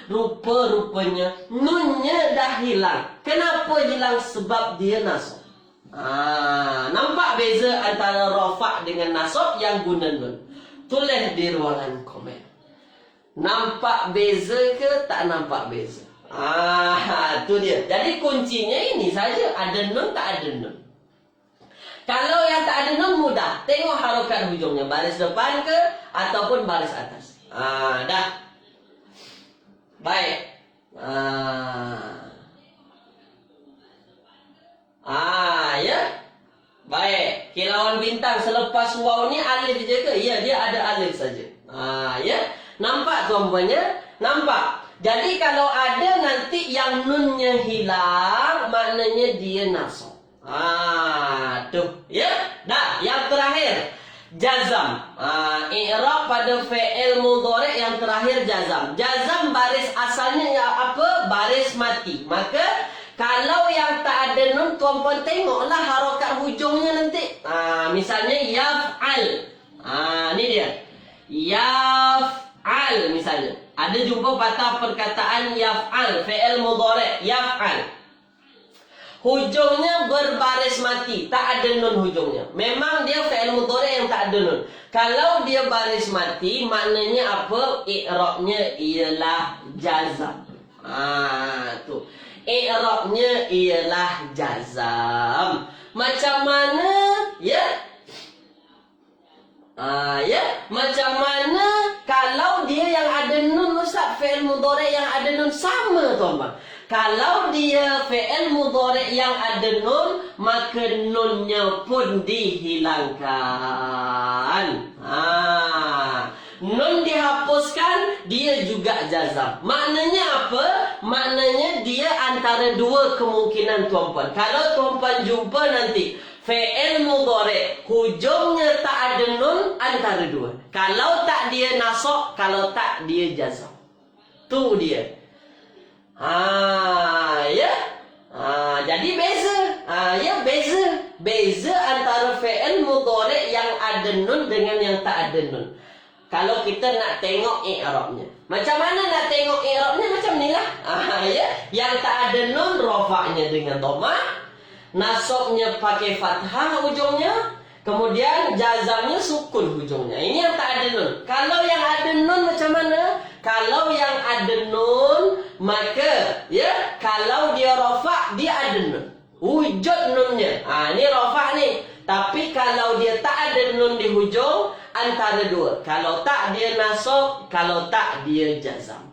Speaker 1: Rupa-rupanya nunnya dah hilang. Kenapa hilang? Sebab dia nasab. Nampak beza antara rafa' dengan nasab yang guna nun? Tulis di ruangan komen. Nampak beza ke tak nampak beza? Tu dia. Jadi kuncinya ini saja. Ada nun tak ada nun. Kalau yang tak ada nun mudah. Tengok harokat hujungnya. Baris depan ke ataupun baris atas. Dah. Baik. Ya. Baik. Kilauan bintang selepas waw ni alif je ke? Ya, dia ada alif saja. Ya. Nampak tuan-puannya? Nampak. Jadi kalau ada nanti yang nunnya hilang, maknanya dia nasab. Tuh. Ya. Dah. Yang terakhir. Jazam. I'rab pada fi'il mudhari' yang terakhir jazam. Jazam baris asalnya apa? Baris mati. Maka kalau yang tak ada nun, tuan-puan tengoklah harokat hujungnya nanti. Misalnya yaf'al. Ni dia. Yaf'al misalnya. Ada jumpa patah perkataan yaf'al, fi'il mudhari', yaf'al. Hujungnya berbaris mati, tak ada nun hujungnya. Memang dia fi'il mudhari' yang tak ada nun. Kalau dia baris mati, maknanya apa? I'rabnya ialah jazam. Tu. I'rabnya ialah jazam. Macam mana? Ya. Macam mana kalau dia yang ada nun, Ustaz? Fi'il mudhari' yang ada nun sama, tuan-tuan. Kalau dia fi'il mudhari' yang ada nun, maka nunnya pun dihilangkan. Nun dihapuskan, dia juga jazam. Maknanya apa? Maknanya dia antara dua kemungkinan, tuan-puan. Kalau tuan-puan jumpa nanti fi'il mudhari' hujungnya tak ada nun, antara dua. Kalau tak dia nasab, kalau tak dia jazam. Tu dia. Ya. Jadi beza. Ya, beza. Beza antara fi'il mudhari' yang ada nun dengan yang tak ada nun. Kalau kita nak tengok i'rabnya. Macam mana nak tengok i'rabnya? Macam inilah. Ya. Yang tak ada nun, rafa'nya dengan dhammah. Nasabnya pakai fathah ujungnya. Kemudian jazamnya sukun hujungnya. Ini yang tak ada nun. Kalau yang ada nun macam mana? Kalau yang ada nun, maka ya, kalau dia rafa' dia ada nun. Wujud nunnya. Ini rafa nih. Tapi kalau dia tak ada nun di hujung, antara dua. Kalau tak dia nasab, kalau tak dia jazam.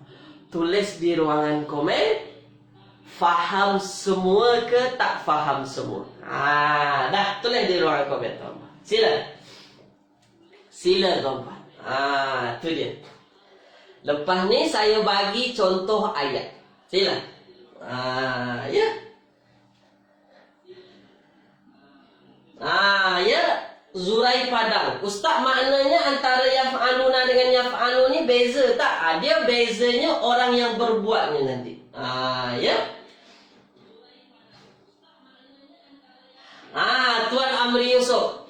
Speaker 1: Tulis di ruangan komen. Faham semua ke tak faham semua? Dah tulis di ruangan komen tuan-tuan. Sila. Sila tuan-tuan. Tu dia. Lepas ni saya bagi contoh ayat. Sila. Ya. Ya. Zurai padang. Ustaz, maknanya antara yaf'aluna dengan yaf'alu ni beza tak? Dia bezanya orang yang berbuatnya nanti. Ya. Tuan Amri Yusof.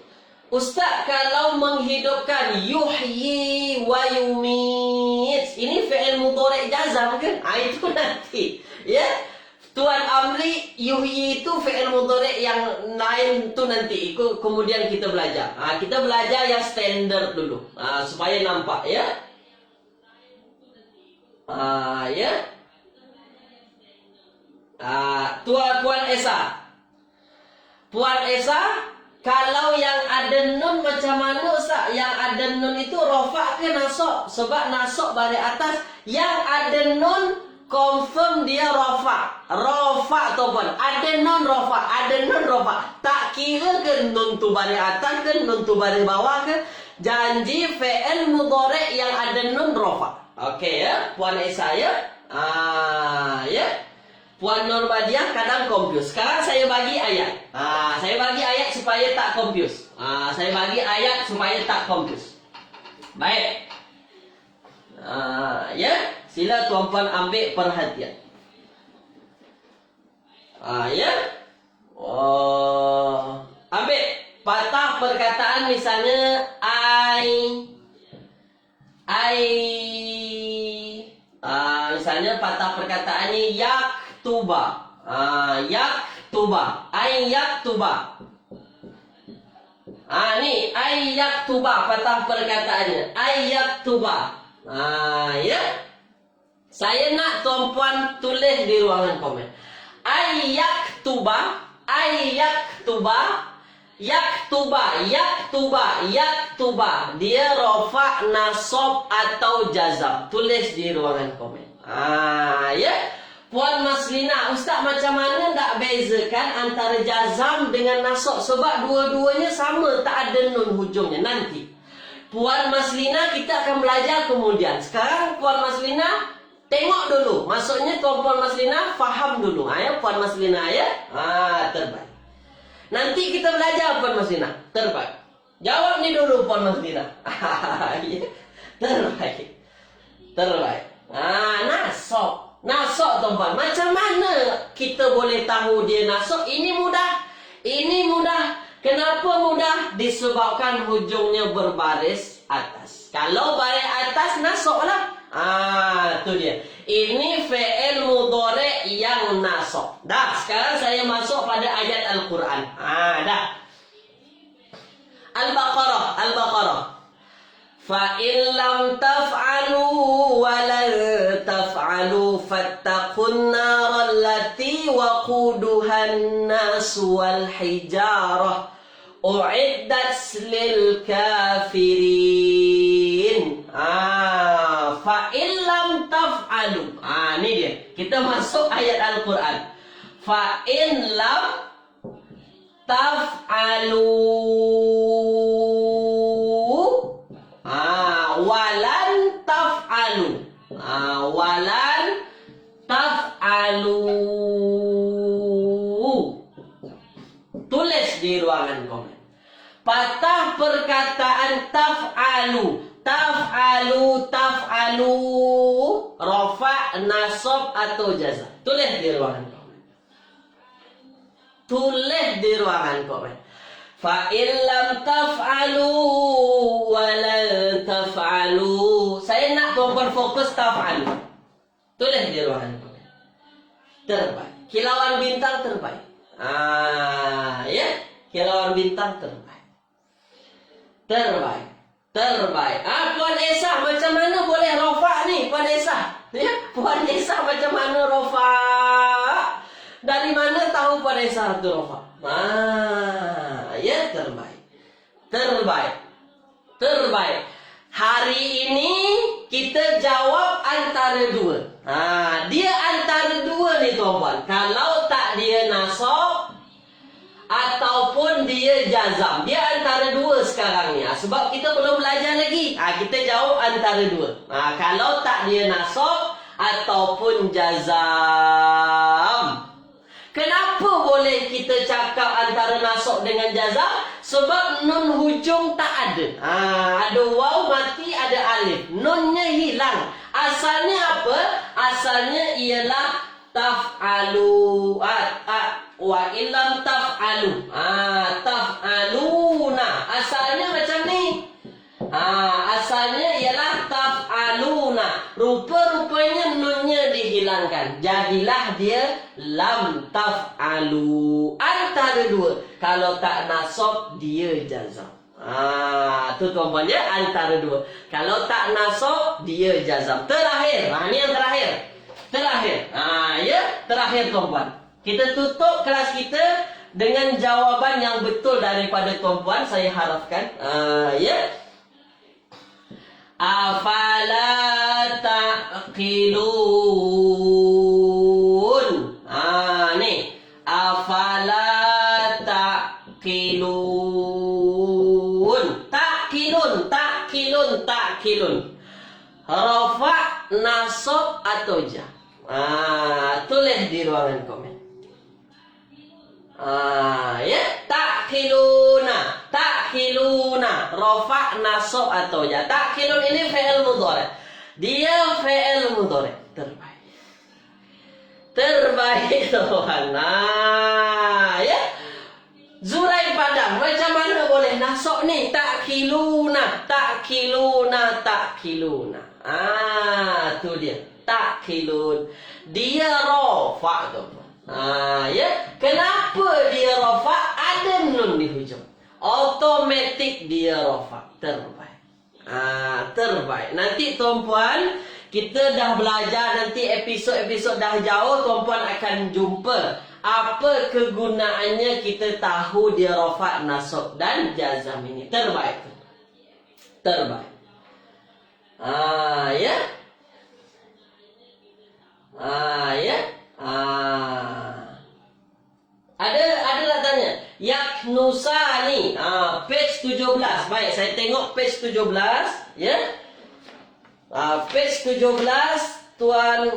Speaker 1: Ustaz, kalau menghidupkan yuhyi wa yumit, ini fi'il mudhari' jazam kan? Itu nanti. Ya. Tuan Amri, yuhyi itu fi'il mudhari' yang lain tu nanti. Kemudian kita belajar. Kita belajar yang standard dulu. Supaya nampak ya. Ya. Puan Esa. Puan Esa, kalau yang ada nun macam mana Ustaz? Yang ada nun itu rofa ke nasab? Sebab nasab balik atas. Yang ada nun confirm dia rofa. Rofa tuan. Ada nun rofa. Ada nun rofa. Tak kira ke nun tu balik atas ke nun tu balik bawah ke. Janji fi'il mudhari' yang ada nun rofa. Okey ya. Puan Esa ya. Ya. Puan Nurbadiah kadang confuse. Sekarang saya bagi ayat. Saya bagi ayat supaya tak confuse. Saya bagi ayat supaya tak confuse. Baik. Ya, sila tuan-puan ambil perhatian. Ya. Ambil patah perkataan misalnya misalnya patah perkataannya yaktuba. Yaktuba. Yaktuba. Ni yaktuba patah perkataannya. Yaktuba. Ya. Saya nak tuan-puan tulis di ruangan komen. Yaktuba. Yaktuba. Yaktuba. Yaktuba. Yaktuba. Dia rofa, nasab atau jazam. Tulis di ruangan komen. Ya. Puan Maslina, Ustaz macam mana tak bezakan antara jazam dengan nasab? Sebab dua-duanya sama, tak ada nun hujungnya nanti. Puan Maslina kita akan belajar kemudian. Sekarang Puan Maslina tengok dulu. Maksudnya Puan Maslina faham dulu. Ya Puan Maslina ya. Terbaik. Nanti kita belajar Puan Maslina. Terbaik. Jawab ni dulu Puan Maslina. Terbaik. Terbaik. Nasab. Nasab tuan-tuan. Macam mana kita boleh tahu dia nasab? Ini mudah. Ini mudah. Kenapa mudah? Disebabkan hujungnya berbaris atas. Kalau baris atas, nasab lah. Tu dia. Ini fi'il mudhari' yang nasab. Dah, sekarang saya masuk pada ayat Al-Quran. Dah. Al-Baqarah. Al-Baqarah. فَإِنْ لَمْ تَفْعَلُوا وَلَنْ تَفْعَلُوا فَاتَّقُوا النَّارَ الَّتِي وَقُودُهَا النَّاسُ وَالْحِجَارَةُ أُعِدَّتْ لِلْكَافِرِينَ. فَإِنْ لَمْ تَفْعَلُوا. Ini dia. Kita masuk ayat Al-Quran. فَإِنْ لَمْ تَفْعَلُوا walan taf'alu. Walan taf'alu. Tulis di ruangan komen. Patah perkataan taf'alu. Taf'alu, taf'alu. Rafa, nasab atau jazam. Tulis di ruangan komen. Tulis di ruangan komen. فَإِنْ لَمْ تَفْعَلُوا وَلَنْ تَفْعَلُوا. Saya nak tuan-tuan fokus taf'alu. Tulis di ruangan komen. Terbaik. Kilauan bintang terbaik. Ya. Kilauan bintang terbaik. Terbaik. Terbaik. Puan Esa macam mana boleh rofa ni Puan Esa? Ya. Puan Esa macam mana rofa? Dari mana tahu pada satu Rafa? Ya terbaik. Terbaik. Hari ini kita jawab antara dua. Dia antara dua nih tuan-tuan. Kalau tak dia nasab ataupun dia jazam, dia antara dua sekarang ni. Sebab kita belum belajar lagi. Kita jawab antara dua. Kalau tak dia nasab ataupun jazam. Kenapa boleh kita cakap antara nasab dengan jazam? Sebab nun hujung tak ada. Ada waw mati, ada alif. Nunnya hilang. Asalnya apa? Asalnya ialah taf'alu. Wa illam taf'alu. Taf'aluna. Asalnya macam ni. Asalnya ialah taf'aluna. Rupa-rupanya nunnya dihilangkan. Jadilah dia lam taf'alu. Antara dua. Kalau tak nasab, dia jazam. Tu tuan-tuan ya, antara dua. Kalau tak nasab, dia jazam. Terakhir. Ni yang terakhir. Terakhir tuan-tuan. Kita tutup kelas kita dengan jawapan yang betul daripada tuan-tuan. Saya harapkan. Afala ta'qilun. Ni. Afala ta'qilun. Ta'qilun. Rafa, nasab atau jar. Tulis di ruangan komen. Ta'khiluna. Rafa, nasab atau jar. Ta'khilun ini fi'il mudhari'. Dia fi'il mudhari'. Terbaik tuan. Zurai Padang. Macam mana boleh nasab ni? Ta'khiluna. Tu dia. Ta'khilun. Dia rafa tuan. Kenapa dia rafa? Ada nun di hujung. Automatik dia rafa. Terbaik. Nanti tuan-puan, kita dah belajar, nanti episod-episod dah jauh, tuan-puan akan jumpa apa kegunaannya kita tahu dia rafa, nasab dan jazam ini. Terbaik. Ada tanya. Yaknusani. Page 17. Baik, saya tengok page 17, ya. Page 17 Tuan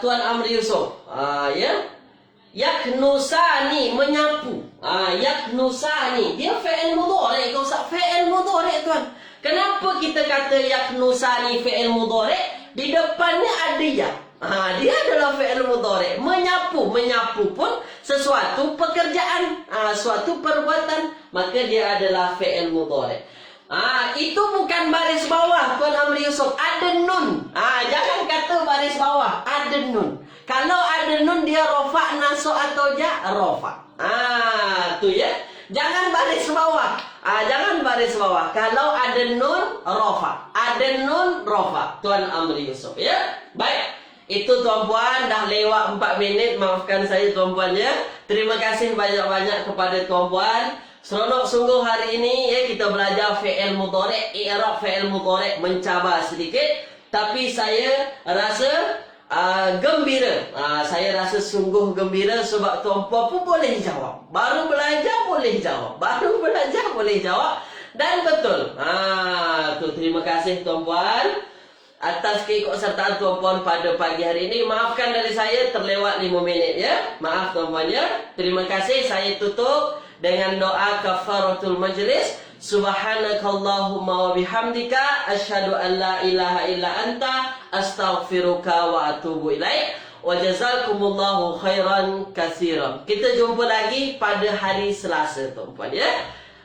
Speaker 1: Tuan Amri Yusof. Yaknusani, menyapu. Yaknusani, dia fi'il mudhari'. Kau usah fi'il mudhari' tuan. Kenapa kita kata yaknusani fi'il mudhari'? Di depannya ada ya. Dia adalah fi'il mudhari'. Menyapu pun sesuatu pekerjaan, suatu perbuatan, maka dia adalah fi'il mudhari'. Itu bukan baris bawah Tuan Amri Yusof. Ada nun. Jangan kata baris bawah. Ada nun. Kalau ada nun, dia rafa, nasab atau jar? Rafa. Tu ya. Jangan baris bawah. Kalau ada nun, rafa. Ada nun, rafa. Tuan Amri Yusof, ya. Baik. Itu tuan-puan, dah lewat 4 minit. Maafkan saya tuan-puan ya. Terima kasih banyak-banyak kepada tuan-puan. Seronok sungguh hari ini ya, kita belajar fi'il mudhari', i'rab fi'il mudhari', mencabar sedikit. Tapi saya rasa gembira. Saya rasa sungguh gembira sebab tuan-puan pun boleh jawab. Baru belajar boleh jawab. Dan betul. Terima kasih tuan-puan atas keikutsertaan tuan-puan pada pagi hari ini. Maafkan dari saya terlewat 5 minit ya. Maaf tuan-puan ya. Terima kasih. Saya tutup dengan doa kafaratul majlis. Subhanakallahumma wa bihamdika asyhadu an la ilaha illa anta astaghfiruka wa atubu ilaik. Wa jazakumullahu khairan katsiran. Kita jumpa lagi pada hari Selasa tuan-puan ya.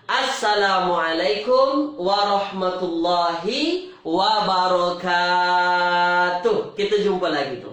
Speaker 1: Assalamualaikum warahmatullahi wabarakatuh. Kita jumpa lagi tu.